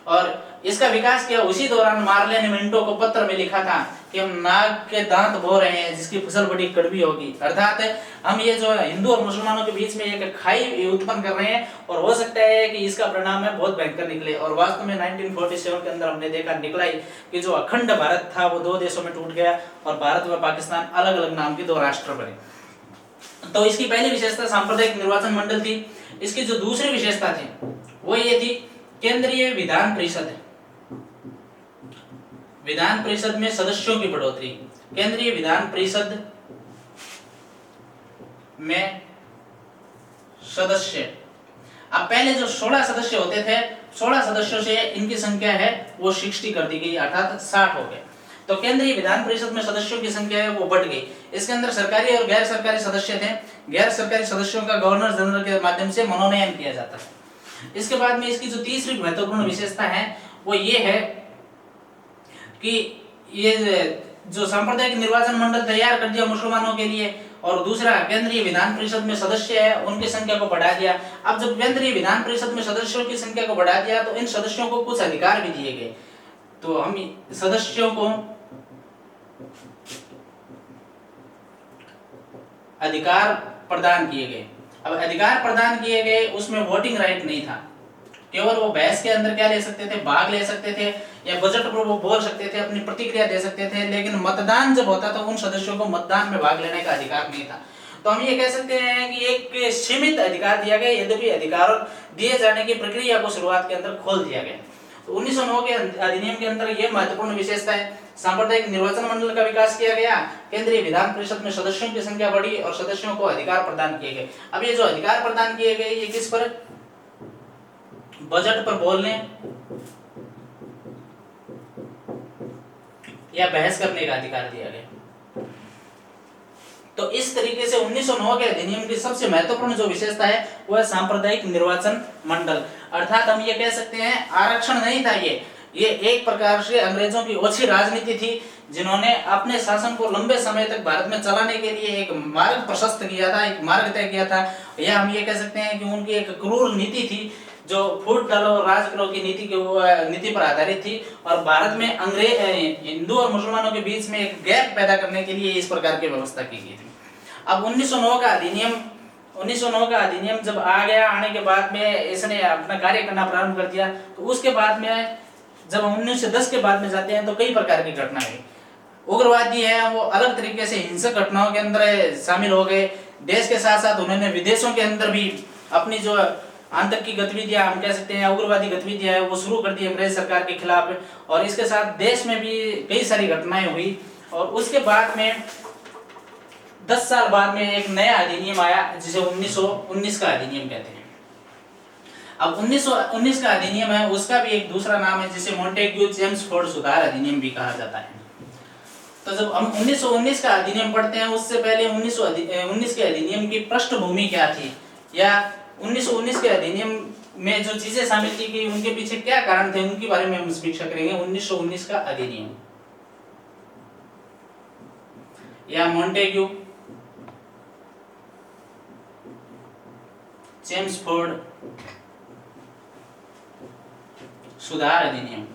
और इसका विकास किया उसी दौरान मार्ले ने मिंटो को पत्र में लिखा था कि हम नाग के दांत बो रहे हैं जिसकी फसल बड़ी कड़वी होगी, अर्थात हम ये जो हिंदू और मुसलमानों के बीच में एक खाई उत्पन्न कर रहे हैं और हो सकता है कि इसका परिणाम है बहुत भयंकर निकले। और वास्तव में 1947 के अंदर हमने देखा निकला ही कि जो अखंड भारत था वो 2 देशों में टूट गया और भारत व पाकिस्तान अलग अलग नाम के 2 राष्ट्र बने। तो इसकी पहली विशेषता सांप्रदायिक निर्वाचन मंडल थी। इसकी जो दूसरी विशेषता थी वो ये थी केंद्रीय विधान परिषद। विधान परिषद में सदस्यों की बढ़ोतरी। केंद्रीय विधान परिषद में सदस्य, अब पहले जो 16 सदस्य होते थे, 16 सदस्यों से इनकी संख्या है वो 60 कर दी गई, अर्थात 60 हो गए। तो केंद्रीय विधान परिषद में सदस्यों की संख्या है वो बढ़ गई। इसके अंदर सरकारी और गैर सरकारी सदस्य थे। गैर सरकारी सदस्यों का गवर्नर जनरल के माध्यम से मनोनयन किया जाता है। इसके बाद में इसकी जो तीसरी महत्वपूर्ण विशेषता है वो ये है कि ये जो सांप्रदायिक निर्वाचन मंडल तैयार कर दिया मुसलमानों के लिए, और दूसरा केंद्रीय विधान परिषद में सदस्य है उनकी संख्या को बढ़ा दिया। अब जब केंद्रीय विधान परिषद में सदस्यों की संख्या को बढ़ा दिया तो इन सदस्यों को कुछ अधिकार भी दिए गए। तो हम सदस्यों को अधिकार प्रदान किए गए। अब अधिकार प्रदान किए गए उसमें वोटिंग राइट नहीं था। केवल वो बहस के अंदर क्या ले सकते थे, भाग ले सकते थे, या बजट पर वो बोल सकते थे, अपनी प्रतिक्रिया दे सकते थे, लेकिन मतदान जब होता था उन सदस्यों को मतदान में भाग लेने का अधिकार नहीं था। तो हम ये कह सकते हैं कि एक सीमित अधिकार दिया गया, यद्यपि अधिकार दिए जाने की प्रक्रिया को शुरुआत के अंदर खोल दिया गया। तो 1909 के अधिनियम के अंदर ये महत्वपूर्ण विशेषता है। सांप्रदायिक निर्वाचन मंडल का विकास किया गया, केंद्रीय विधान परिषद में सदस्यों की संख्या बढ़ी और सदस्यों को अधिकार प्रदान किए गए। अब ये जो अधिकार प्रदान किए गए ये किस पर, बजट पर बोलने या बहस करने का अधिकार दिया गया। तो इस तरीके से 1909 के अधिनियम की सबसे महत्वपूर्ण जो विशेषता है वह सांप्रदायिक निर्वाचन मंडल, अर्थात हम ये कह सकते हैं आरक्षण नहीं था, ये एक प्रकार से अंग्रेजों की ओछी राजनीति थी, जिन्होंने अपने शासन को लंबे समय तक भारत में चलाने के लिए एक मार्ग प्रशस्त किया था, एक मार्ग तय किया था। या हम ये कह सकते हैं कि उनकी एक क्रूर नीति थी जो फूट डालो राज करो की नीति पर आधारित थी, और भारत में अंग्रेज हिंदू और मुसलमानों के बीच में एक गैप पैदा करने के लिए इस प्रकार की व्यवस्था की गई थी। अब 1909 का अधिनियम जब आ गया, आने के बाद में इसने अपना कार्य करना प्रारंभ कर दिया, तो उसके बाद में जब हम 1910 के बाद में जाते हैं तो कई प्रकार की घटनाएं, उग्रवादी है वो अलग तरीके से हिंसक घटनाओं के अंदर शामिल हो गए। देश के साथ साथ उन्होंने विदेशों के अंदर भी अपनी जो आतंक की गतिविधियां हम कह सकते हैं, उग्रवादी गतिविधियां है वो शुरू कर दी अंग्रेज सरकार के खिलाफ, और इसके साथ देश में भी कई सारी घटनाएं हुई। और उसके बाद में 10 साल बाद में एक नया अधिनियम आया जिसे 1919 का अधिनियम कहते हैं। अब 1919 का अधिनियम है, उसका भी एक दूसरा नाम है जिसे मॉन्टेग्यू चेम्सफोर्ड सुधार अधिनियम भी कहा जाता है। तो जब हम 1919 का अधिनियम पढ़ते हैं, उससे पहले 1919 के अधिनियम की पृष्ठभूमि क्या थी, या 1919 के अधिनियम में जो चीजें शामिल की गई उनके पीछे क्या कारण थे, उनके बारे में हम समीक्षा करेंगे। 1919 का अधिनियम या मॉन्टेग्यू चेम्सफोर्ड सुधार अधिनियम।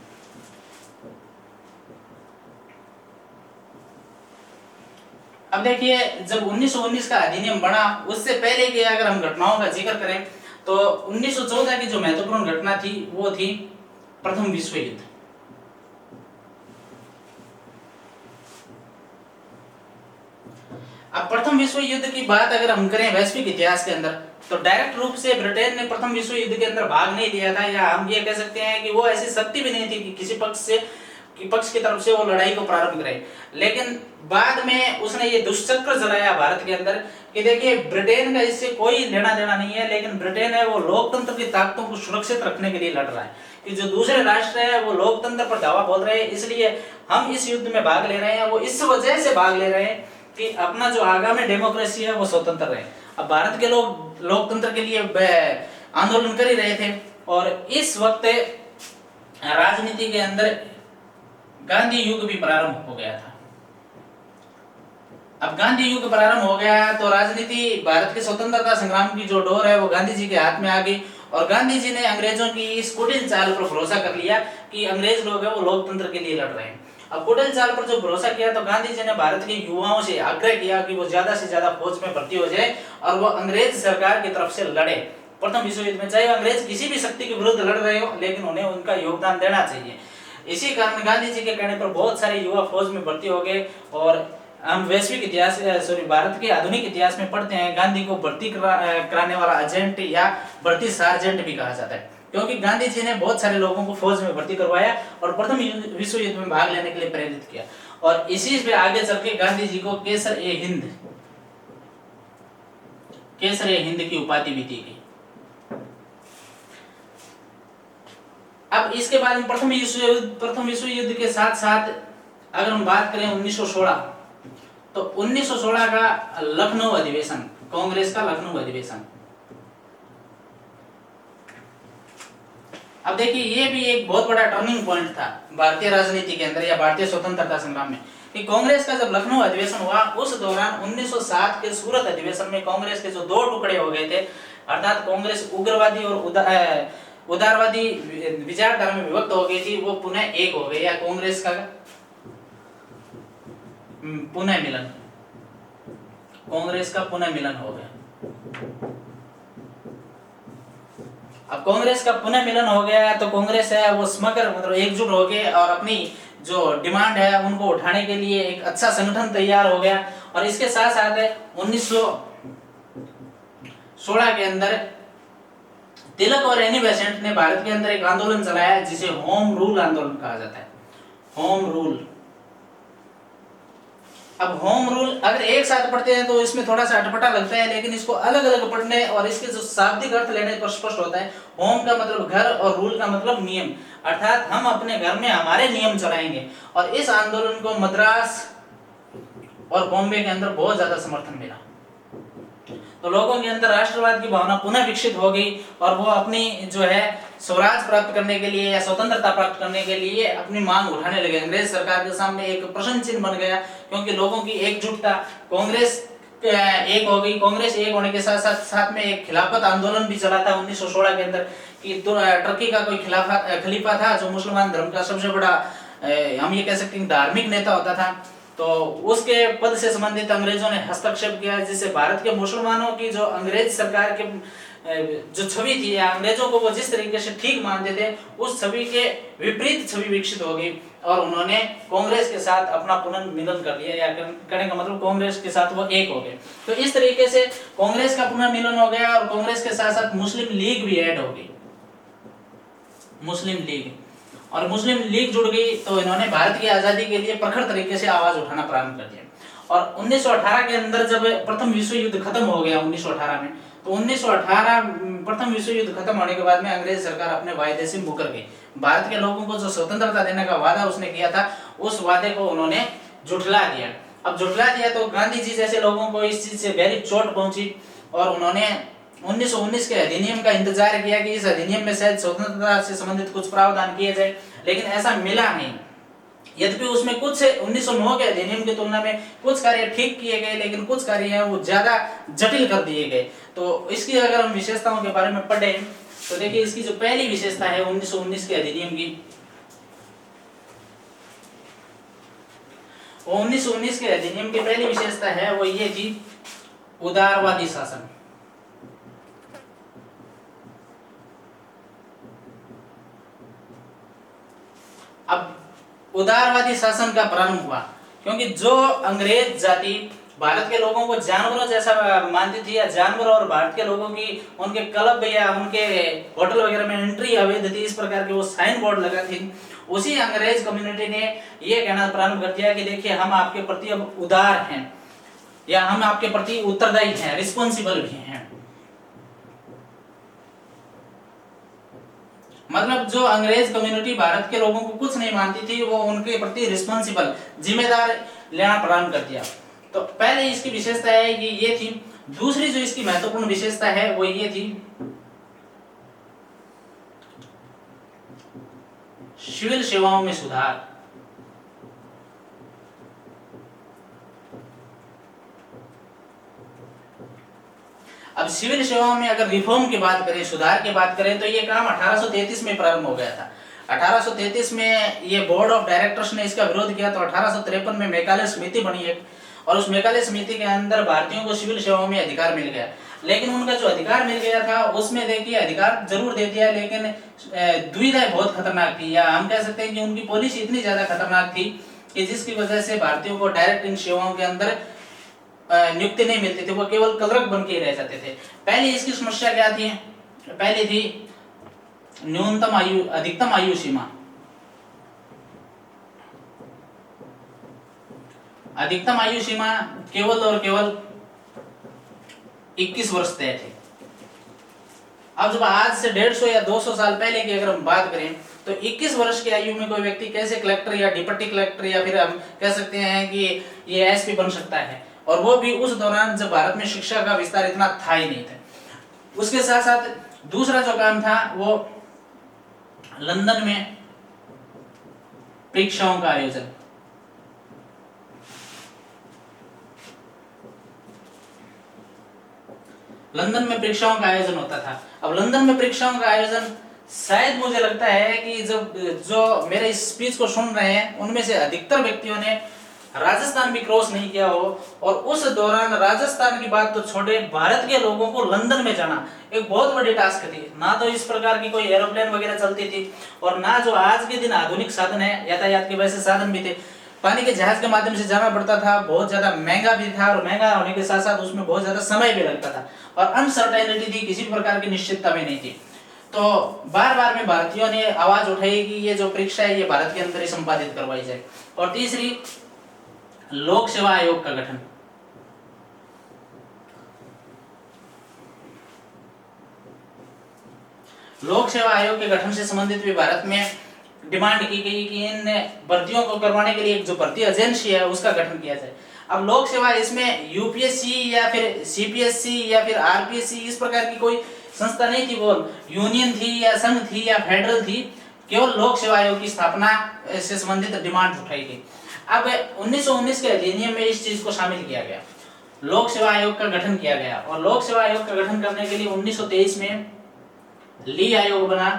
अब देखिए, जब 1919 का अधिनियम बना, उससे पहले की अगर हम घटनाओं का जिक्र करें तो 1914 की जो महत्वपूर्ण घटना थी वो थी प्रथम विश्व युद्ध। अब प्रथम विश्व युद्ध की बात अगर हम करें वैश्विक इतिहास के अंदर, तो डायरेक्ट रूप से ब्रिटेन ने प्रथम विश्व युद्ध के अंदर भाग नहीं लिया था, या हम ये कह सकते हैं कि वो ऐसी शक्ति भी नहीं थी कि किसी पक्ष की तरफ से वो लड़ाई को प्रारंभ करे। लेकिन बाद में उसने ये दुष्चक्र चलाया भारत के अंदर कि देखिए ब्रिटेन का इससे कोई लेना देना नहीं है, लेकिन ब्रिटेन है वो लोकतंत्र की ताकतों को सुरक्षित रखने के लिए लड़ रहा है, कि जो दूसरे राष्ट्र है वो लोकतंत्र पर दावा बोल रहे हैं, इसलिए हम इस युद्ध में भाग ले रहे हैं। वो इस वजह से भाग ले रहे हैं कि अपना जो आगामी डेमोक्रेसी है वो स्वतंत्र रहे। अब भारत के लोग लोकतंत्र के लिए आंदोलन कर ही रहे थे, और इस वक्त राजनीति के अंदर गांधी युग भी प्रारंभ हो गया था। अब गांधी युग प्रारंभ हो गया तो राजनीति, भारत के स्वतंत्रता संग्राम की जो डोर है वो गांधी जी के हाथ में आ गई, और गांधी जी ने अंग्रेजों की इस कुटिल चाल पर भरोसा कर लिया कि अंग्रेज लोग हैं वो लोकतंत्र के लिए लड़ रहे हैं। अब कुटिल चाल पर जो भरोसा किया तो गांधी जी ने भारत के युवाओं से आग्रह किया कि वो ज्यादा से ज्यादा फौज में भर्ती हो जाए और वो अंग्रेज सरकार की तरफ से लड़े प्रथम विश्व युद्ध में। चाहे अंग्रेज किसी भी शक्ति के विरुद्ध लड़ रहे हो, लेकिन उन्हें उनका योगदान देना चाहिए। इसी कारण गांधी जी के कहने पर बहुत सारे युवा फौज में भर्ती हो गए, और हम वैश्विक इतिहास भारत के आधुनिक इतिहास में पढ़ते हैं गांधी को भर्ती कराने वाला एजेंट या भर्ती सार्जेंट भी कहा जाता है, क्योंकि गांधी जी ने बहुत सारे लोगों को फौज में भर्ती करवाया और प्रथम विश्व युद्ध में भाग लेने के लिए प्रेरित किया। और इसी पे आगे चल के गांधी जी को केसर ए हिंद की उपाधि भी दी गई। अब इसके बाद में प्रथम विश्व युद्ध के साथ साथ अगर हम बात करें 1916, तो 1916 का लखनऊ अधिवेशन, कांग्रेस का लखनऊ अधिवेशन। अब देखिए ये भी एक बहुत बड़ा टर्निंग पॉइंट था भारतीय राजनीति के अंदर या भारतीय स्वतंत्रता संग्राम में, कि कांग्रेस का जब लखनऊ अधिवेशन हुआ उस दौरान 1907 के सूरत अधिवेशन में कांग्रेस के जो दो टुकड़े हो गए थे, अर्थात कांग्रेस उग्रवादी और उदारवादी विचारधारा में विभक्त हो गई थी, वो पुनः एक हो गई, या कांग्रेस का पुनः मिलन, कांग्रेस का पुनः मिलन हो गया। अब कांग्रेस का पुनः मिलन हो गया तो कांग्रेस है वो समग्र मतलब एकजुट हो गए और अपनी जो डिमांड है उनको उठाने के लिए एक अच्छा संगठन तैयार हो गया। और इसके साथ साथ 1916 के अंदर तिलक और एनी बेसेंट ने भारत के अंदर एक आंदोलन चलाया जिसे होम रूल आंदोलन कहा जाता है। Home rule. अब होम रूल अगर एक साथ पढ़ते हैं तो इसमें थोड़ा सा अटपटा लगता है, लेकिन इसको अलग अलग पढ़ने और इसके जो शाब्दिक अर्थ लेने पर स्पष्ट होता है। होम का मतलब घर और रूल का मतलब नियम, अर्थात हम अपने घर में हमारे नियम चलाएंगे। और इस आंदोलन को मद्रास और बॉम्बे के अंदर बहुत ज्यादा समर्थन मिला, तो लोगों के अंदर राष्ट्रवाद की भावना पुनः विकसित हो गई और वो अपनी जो है स्वराज प्राप्त करने के लिए या स्वतंत्रता प्राप्त करने के लिए अपनी मांग उठाने लगे। अंग्रेज सरकार के सामने एक प्रश्न चिन्ह बन गया, क्योंकि लोगों की एकजुटता, कांग्रेस एक हो गई। कांग्रेस एक होने के साथ साथ साथ में एक खिलाफत आंदोलन भी चला था 1916 के अंदर कि टर्की का कोई खलीफा था जो मुसलमान धर्म का सबसे बड़ा हम ये कह सकते हैं धार्मिक नेता होता था, तो उसके पद से संबंधित अंग्रेजों ने हस्तक्षेप किया, जिससे भारत के मुसलमानों की जो अंग्रेज सरकार के जो छवि थी या अंग्रेजों को वो जिस तरीके से ठीक मानते थे उस छवि के विपरीत छवि विकसित हो गई और उन्होंने कांग्रेस के साथ अपना पुनर्मिलन कर लिया, या करने का मतलब कांग्रेस के साथ वो एक हो गए। तो इस तरीके से कांग्रेस का पुनर्मिलन हो गया और कांग्रेस के साथ साथ मुस्लिम लीग भी ऐड हो गई। मुस्लिम लीग, और मुस्लिम लीग जुड़ गई तो इन्होंने भारत की आजादी के लिए प्रखर तरीके से आवाज उठाना प्रारंभ कर दिया। और 1918 के अंदर जब प्रथम विश्व युद्ध खत्म हो गया 1918 में, तो 1918 प्रथम विश्व युद्ध खत्म होने के बाद में अंग्रेज सरकार अपने वायदे से मुकर गई। भारत के लोगों को जो स्वतंत्रता देने का वादा उसने किया था उस वादे को उन्होंने झुठला दिया। अब झुठला दिया तो गांधी जी जैसे लोगों को इस चीज से गहरी चोट पहुंची और उन्होंने 1919 के अधिनियम का इंतजार किया कि इस अधिनियम में शायद स्वतंत्रता से संबंधित कुछ प्रावधान किए जाए, लेकिन ऐसा मिला नहीं। यद्यपि उसमें कुछ 1909 के अधिनियम की तुलना में कुछ कार्य ठीक किए गए, लेकिन कुछ कार्य हैं वो ज्यादा जटिल कर दिए गए। तो इसकी अगर हम विशेषताओं के बारे में पढ़ें तो देखिए इसकी जो पहली विशेषता है 1919 के अधिनियम की, 1919 के अधिनियम की पहली विशेषता है वो ये थी उदारवादी शासन। अब उदारवादी शासन का प्रारंभ हुआ क्योंकि जो अंग्रेज जाति भारत के लोगों को जानवरों जैसा मानती थी, या जानवर और भारत के लोगों की उनके क्लब या उनके होटल वगैरह में एंट्री अवैध थी, इस प्रकार के वो साइन बोर्ड लगा थी। उसी अंग्रेज कम्युनिटी ने ये कहना प्रारंभ कर दिया कि देखिए हम आपके प्रति अब उदार हैं, या हम आपके प्रति उत्तरदायी हैं, रिस्पॉन्सिबल भी हैं। मतलब जो अंग्रेज कम्युनिटी भारत के लोगों को कुछ नहीं मानती थी वो उनके प्रति रिस्पॉन्सिबल, जिम्मेदार लेना प्रारंभ कर दिया। तो पहले इसकी विशेषता है कि ये थी। दूसरी जो इसकी महत्वपूर्ण विशेषता है वो ये थी सिविल सेवाओं में सुधार। अब सिविल सेवाओं में अगर रिफॉर्म की बात करें, सुधार की बात करें, तो ये काम 1833 में प्रारंभ हो गया था। 1833 में ये बोर्ड ऑफ डायरेक्टर्स ने इसका विरोध किया, तो 1853 में मैकाले समिति बनी एक, और उस मैकाले समिति के अंदर भारतीयों को सिविल सेवाओं में अधिकार मिल गया। लेकिन उनका जो अधिकार मिल गया था उसमें देखिए अधिकार जरूर दे दिया, लेकिन दुविधा बहुत खतरनाक थी, या हम कह सकते हैं कि उनकी पॉलिसी इतनी ज्यादा खतरनाक थी कि जिसकी वजह से भारतीयों को डायरेक्ट इन सेवाओं के अंदर नियुक्ति नहीं मिलती थी, वो केवल कलरक बन के रह जाते थे। पहली इसकी समस्या क्या थी? पहली थी न्यूनतम आयु अधिकतम आयु सीमा। अधिकतम आयु सीमा केवल और केवल 21 वर्ष तय थे। अब जब आज से 150 या 200 साल पहले की अगर हम बात करें तो 21 वर्ष की आयु में कोई व्यक्ति कैसे कलेक्टर या डिप्टी कलेक्टर या फिर हम कह सकते हैं कि ये एसपी बन सकता है, और वो भी उस दौरान जब भारत में शिक्षा का विस्तार इतना था ही नहीं था। उसके साथ साथ दूसरा जो काम था वो लंदन में परीक्षाओं का आयोजन। लंदन में परीक्षाओं का आयोजन होता था। अब लंदन में परीक्षाओं का आयोजन शायद मुझे लगता है कि जब जो मेरे इस स्पीच को सुन रहे हैं उनमें से अधिकतर व्यक्तियों ने राजस्थान भी क्रॉस नहीं किया हो, और उस दौरान राजस्थान की बात तो छोड़े, भारत के लोगों को लंदन में जाना एक बहुत बड़ी टास्क थी। ना तो इस प्रकार की कोई एरोप्लेन वगैरह चलती थी, और ना जो आज के दिन आधुनिक साधन है यातायात के, वैसे साधन भी थे। पानी के जहाज के माध्यम से जाना पड़ता था, बहुत ज्यादा महंगा भी था, और महंगा होने के साथ साथ उसमें बहुत ज्यादा समय भी लगता था, और अनसर्टेनिटी थी, किसी प्रकार की निश्चितता भी नहीं थी। तो बार बार में भारतीयों ने आवाज उठाई कि ये जो परीक्षा है ये भारत के अंदर ही संपादित करवाई जाए। और तीसरी, लोक सेवा आयोग का गठन। लोक सेवा आयोग के गठन से संबंधित भी भारत में डिमांड की गई कि इन भर्तियों को करवाने के लिए एक जो भर्ती एजेंसी है उसका गठन किया जाए। अब लोक सेवा, इसमें यूपीएससी या फिर सीपीएससी या फिर आरपीएससी इस प्रकार की कोई संस्था नहीं थी, वो यूनियन थी या संघ थी या फेडरल थी। केवल लोक सेवा आयोग की स्थापना से संबंधित डिमांड उठाई गई। अब 1919 के अधिनियम में इस चीज को शामिल किया गया, लोक सेवा आयोग का गठन किया गया। और लोक सेवा आयोग का गठन करने के लिए 1923 में ली आयोग बना,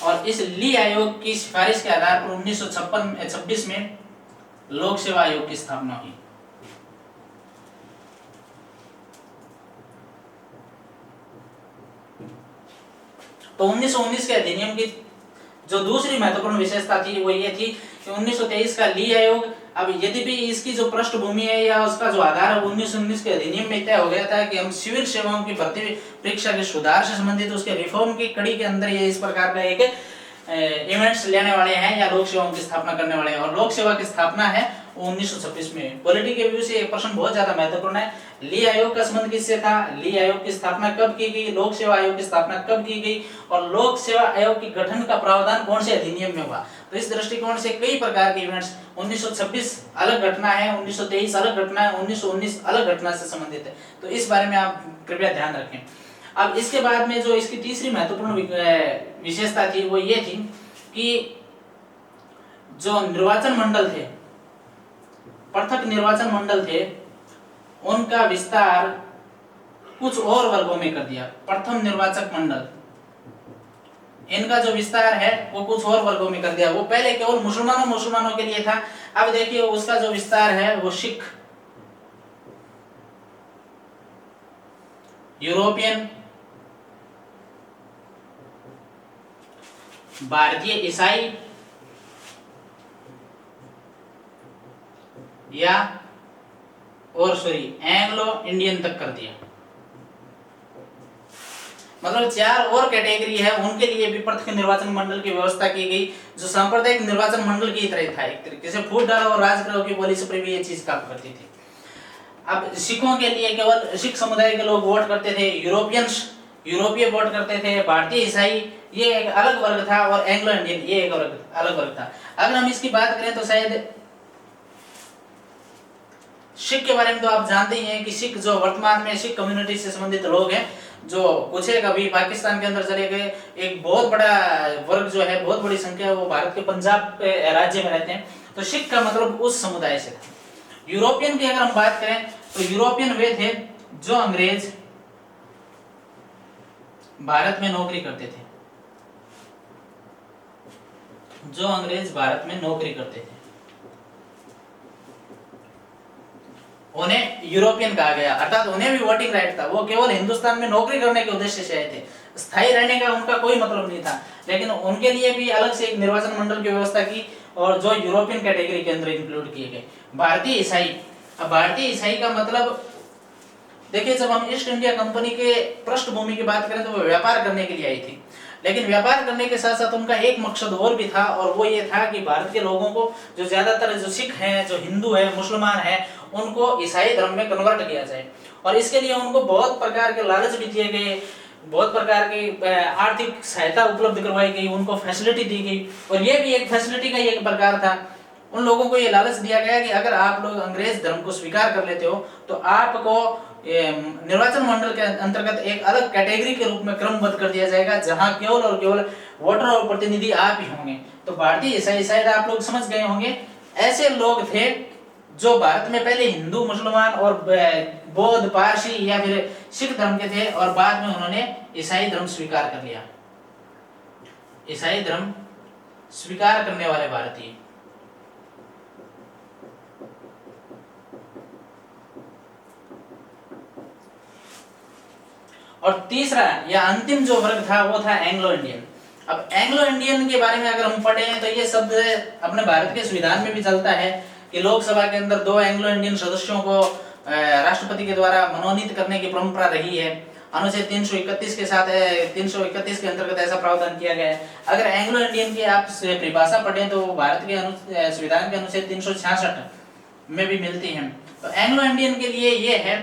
और इस ली आयोग की सिफारिश के आधार पर 1956 में लोक सेवा आयोग की स्थापना हुई। तो 1919 के अधिनियम की जो दूसरी महत्वपूर्ण विशेषता थी वो ये थी कि 1923 का ली आयोग, अब यद्यपि इसकी जो पृष्ठभूमि है या उसका जो आधार है 1919 के अधिनियम में तय हो गया था कि हम सिविल सेवाओं की भर्ती परीक्षा के सुधार से संबंधित उसके रिफॉर्म की कड़ी के अंदर ये इस प्रकार का एक इवेंट्स लेने वाले हैं या लोक सेवाओं की स्थापना करने वाले हैं। और लोक सेवा की स्थापना है 1926 में। पॉलिटी के व्यू से एक प्रश्न बहुत ज्यादा महत्वपूर्ण है, ली आयोग का संबंध किससे था, ली आयोग की स्थापना कब की गई, लोक सेवा आयोग की स्थापना कब की गई, और लोक सेवा आयोग के गठन का प्रावधान कौन से अधिनियम में हुआ। तो इस दृष्टिकोण से कई प्रकार के इवेंट्स, 1926 अलग घटना है, 1923 अलग घटना है, 1919 अलग घटना से संबंधित है। तो इस बारे में आप कृपया ध्यान रखें। अब इसके बाद में जो इसकी तीसरी महत्वपूर्ण विशेषता थी वो ये थी कि जो निर्वाचन मंडल थे, पृथक निर्वाचन मंडल थे, उनका विस्तार कुछ और वर्गों में कर दिया। प्रथम निर्वाचक मंडल, इनका जो विस्तार है वो कुछ और वर्गों में कर दिया। वो पहले केवल मुसलमानों के लिए था, अब देखिए उसका जो विस्तार है वो सिख, यूरोपियन, भारतीय ईसाई या एंग्लो इंडियन तक कर दिया। मतलब 4 और कैटेगरी है, उनके लिए भी पृथक निर्वाचन मंडल की व्यवस्था की गई, जो सांप्रदायिक निर्वाचन मंडल की तरह था। एक तरीके से फूट डालो और राजगृह की बोली से भी ये चीज काम करती थी। अब सिखों के लिए केवल सिख समुदाय के लोग वोट करते थे, यूरोपीय वोट करते थे, भारतीय ईसाई ये एक अलग वर्ग था, और एंग्लो इंडियन ये एक अलग वर्ग था। अगर हम इसकी बात करें तो शायद सिख के बारे में तो आप जानते ही हैं कि सिख जो वर्तमान में सिख कम्युनिटी से संबंधित लोग हैं, जो कुछ एक अभी पाकिस्तान के अंदर चले गए, एक बहुत बड़ा वर्ग जो है, बहुत बड़ी संख्या, वो भारत के पंजाब राज्य में रहते हैं। तो सिख का मतलब उस समुदाय से था। यूरोपियन की अगर हम बात करें तो यूरोपियन वे थे जो अंग्रेज भारत में नौकरी करते थे, जो अंग्रेज भारत में नौकरी करते थे, उन्हें यूरोपियन कहा गया। अर्थात उन्हें भी वोटिंग राइट था, वो केवल हिंदुस्तान में नौकरी करने के उद्देश्य से आए थे, स्थायी रहने का उनका कोई मतलब नहीं था। लेकिन उनके लिए भी अलग से एक निर्वाचन मंडल की व्यवस्था की, और जो यूरोपियन कैटेगरी के अंदर इंक्लूड किए गए। भारतीय ईसाई, अब भारतीय ईसाई का मतलब देखिए, जब हम ईस्ट इंडिया कंपनी के पृष्ठभूमि की बात करें तो वो व्यापार करने के लिए आई थी, लेकिन व्यापार करने के साथ साथ उनका एक मकसद और भी था, और वो ये था कि भारत के लोगों को, जो ज्यादातर जो सिख हैं, जो हिंदू है, मुसलमान है, उनको ईसाई धर्म में कन्वर्ट किया जाए। और इसके लिए उनको बहुत प्रकार के लालच भी दिए गए, बहुत प्रकार की आर्थिक सहायता उपलब्ध करवाई गई, उनको फैसिलिटी दी गई। और ये भी एक फैसिलिटी का ही एक प्रकार था। उन लोगों को ये लालच दिया गया कि अगर आप लोग अंग्रेज धर्म को स्वीकार कर लेते हो तो आपको निर्वाचन मंडल के अंतर्गत एक अलग कैटेगरी के रूप में क्रमबद्ध कर दिया जाएगा, जहां केवल और केवल वोटर और प्रतिनिधि आप ही होंगे। तो भारतीय ईसाई शायद आप लोग समझ गए होंगे, ऐसे लोग थे जो भारत में पहले हिंदू, मुसलमान और बौद्ध, पारसी या फिर सिख धर्म के थे, और बाद में उन्होंने ईसाई धर्म स्वीकार कर लिया। ईसाई धर्म स्वीकार करने वाले भारतीय, और तीसरा या अंतिम जो वर्ग था वो था एंग्लो इंडियन। अब एंग्लो इंडियन के बारे में अगर हम पढ़ें तो ये शब्द अपने भारत के संविधान में भी चलता है कि लोकसभा के अंदर 2 एंग्लो इंडियन सदस्यों को राष्ट्रपति के द्वारा मनोनीत करने की परंपरा रही है। अनुच्छेद 331 के साथ 331 के अंतर्गत ऐसा प्रावधान किया गया है। अगर एंग्लो इंडियन की आप परिभाषा पढ़ें तो भारत के संविधान के अनुच्छेद 366 में भी मिलती है। तो एंग्लो इंडियन के लिए ये है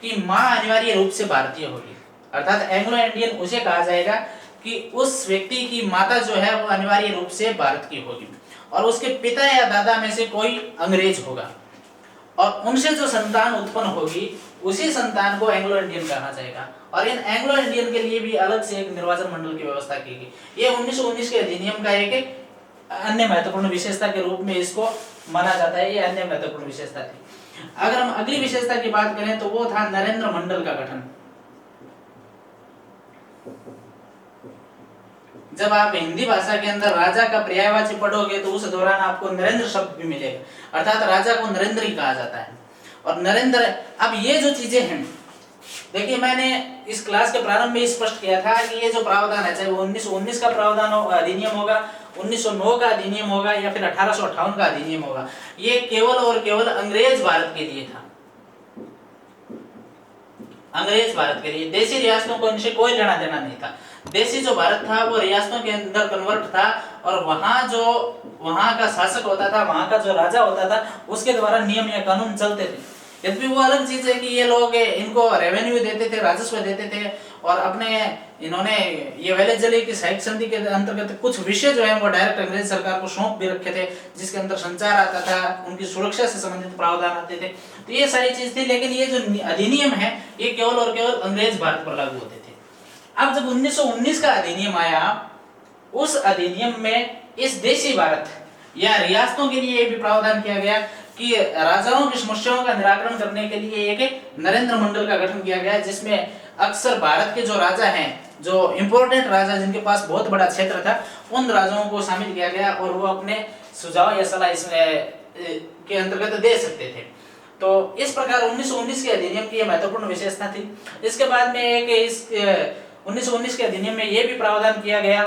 कि माँ अनिवार्य रूप से भारतीय होगी, अर्थात एंग्लो इंडियन उसे कहा जाएगा कि उस व्यक्ति की माता जो है वो अनिवार्य रूप से भारत की होगी और उसके पिता या दादा में से कोई अंग्रेज होगा और उनसे जो संतान उत्पन्न होगी उसी संतान को एंग्लो इंडियन कहा जाएगा। और इन एंग्लो इंडियन के लिए भी अलग से एक निर्वाचन मंडल की व्यवस्था की गई। ये 1919 के अधिनियम का एक अन्य महत्वपूर्ण विशेषता के रूप में इसको माना जाता है। ये अन्य महत्वपूर्ण विशेषता थी। अगर हम अगली विशेषता की बात करें तो वो था नरेंद्र मंडल का गठन। जब आप हिंदी भाषा के अंदर राजा का पर्यायवाची पढ़ोगे तो उस दौरान आपको नरेंद्र शब्द भी मिलेगा, अर्थात राजा को नरेंद्र ही कहा जाता है। और नरेंद्र, अब ये जो चीजें हैं, देखिए मैंने इस क्लास के प्रारंभ में स्पष्ट किया था कि ये जो प्रावधान है, चाहे वो 1919 का प्रावधान अधिनियम होगा, 1909 का अधिनियम होगा या फिर 1858 का अधिनियम होगा, ये केवल और केवल अंग्रेज भारत के लिए था। अंग्रेज भारत के लिए, देशी रियासतों को इनसे कोई लेना देना नहीं था। देशी जो भारत था वो रियासतों के अंदर कन्वर्ट था और वहां का शासक होता था, वहां का जो राजा होता था, उसके द्वारा नियम या कानून चलते थे। यद्यपि वो अलग चीज है कि ये लोग इनको रेवेन्यू देते थे, राजस्व देते थे और अपने इन्होंने ये वेलेजली की साहित्य संधि के अंतर्गत कुछ विषय जो है वो डायरेक्ट अंग्रेज सरकार को सौंप भी रखे थे, जिसके अंदर संचार आता था, उनकी सुरक्षा से संबंधित प्रावधान आते थे। तो ये सारी चीज थी, लेकिन ये जो अधिनियम है ये केवल और केवल अंग्रेज भारत पर लागू होते थे। अब जब 1919 का अधिनियम आया, उस अधिनियम में इस देशी भारत या रियासतों के लिए भी प्रावधान किया गया कि राजाओं की समस्याओं का निराकरण करने के लिए एक नरेंद्र मंडल का गठन किया गया, जिसमें अक्सर भारत के जो राजा हैं, जो इंपोर्टेंट राजा जिनके पास बहुत बड़ा क्षेत्र था, उन राजाओं को शामिल किया गया और वो अपने सुझाव या सलाह इसमें के अंतर्गत दे सकते थे। तो इस प्रकार 1919 के अधिनियम की यह महत्वपूर्ण विशेषता थी। इसके बाद में इस 1919 के अधिनियम में यह भी प्रावधान किया गया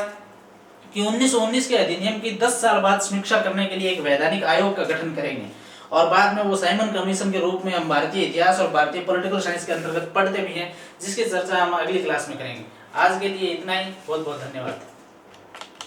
कि 1919 के अधिनियम की 10 साल बाद समीक्षा करने के लिए एक वैधानिक आयोग का गठन करेंगे और बाद में वो साइमन कमीशन के रूप में हम भारतीय इतिहास और भारतीय पॉलिटिकल साइंस के अंतर्गत पढ़ते भी हैं, जिसकी चर्चा हम अगली क्लास में करेंगे। आज के लिए इतना ही, बहुत बहुत धन्यवाद।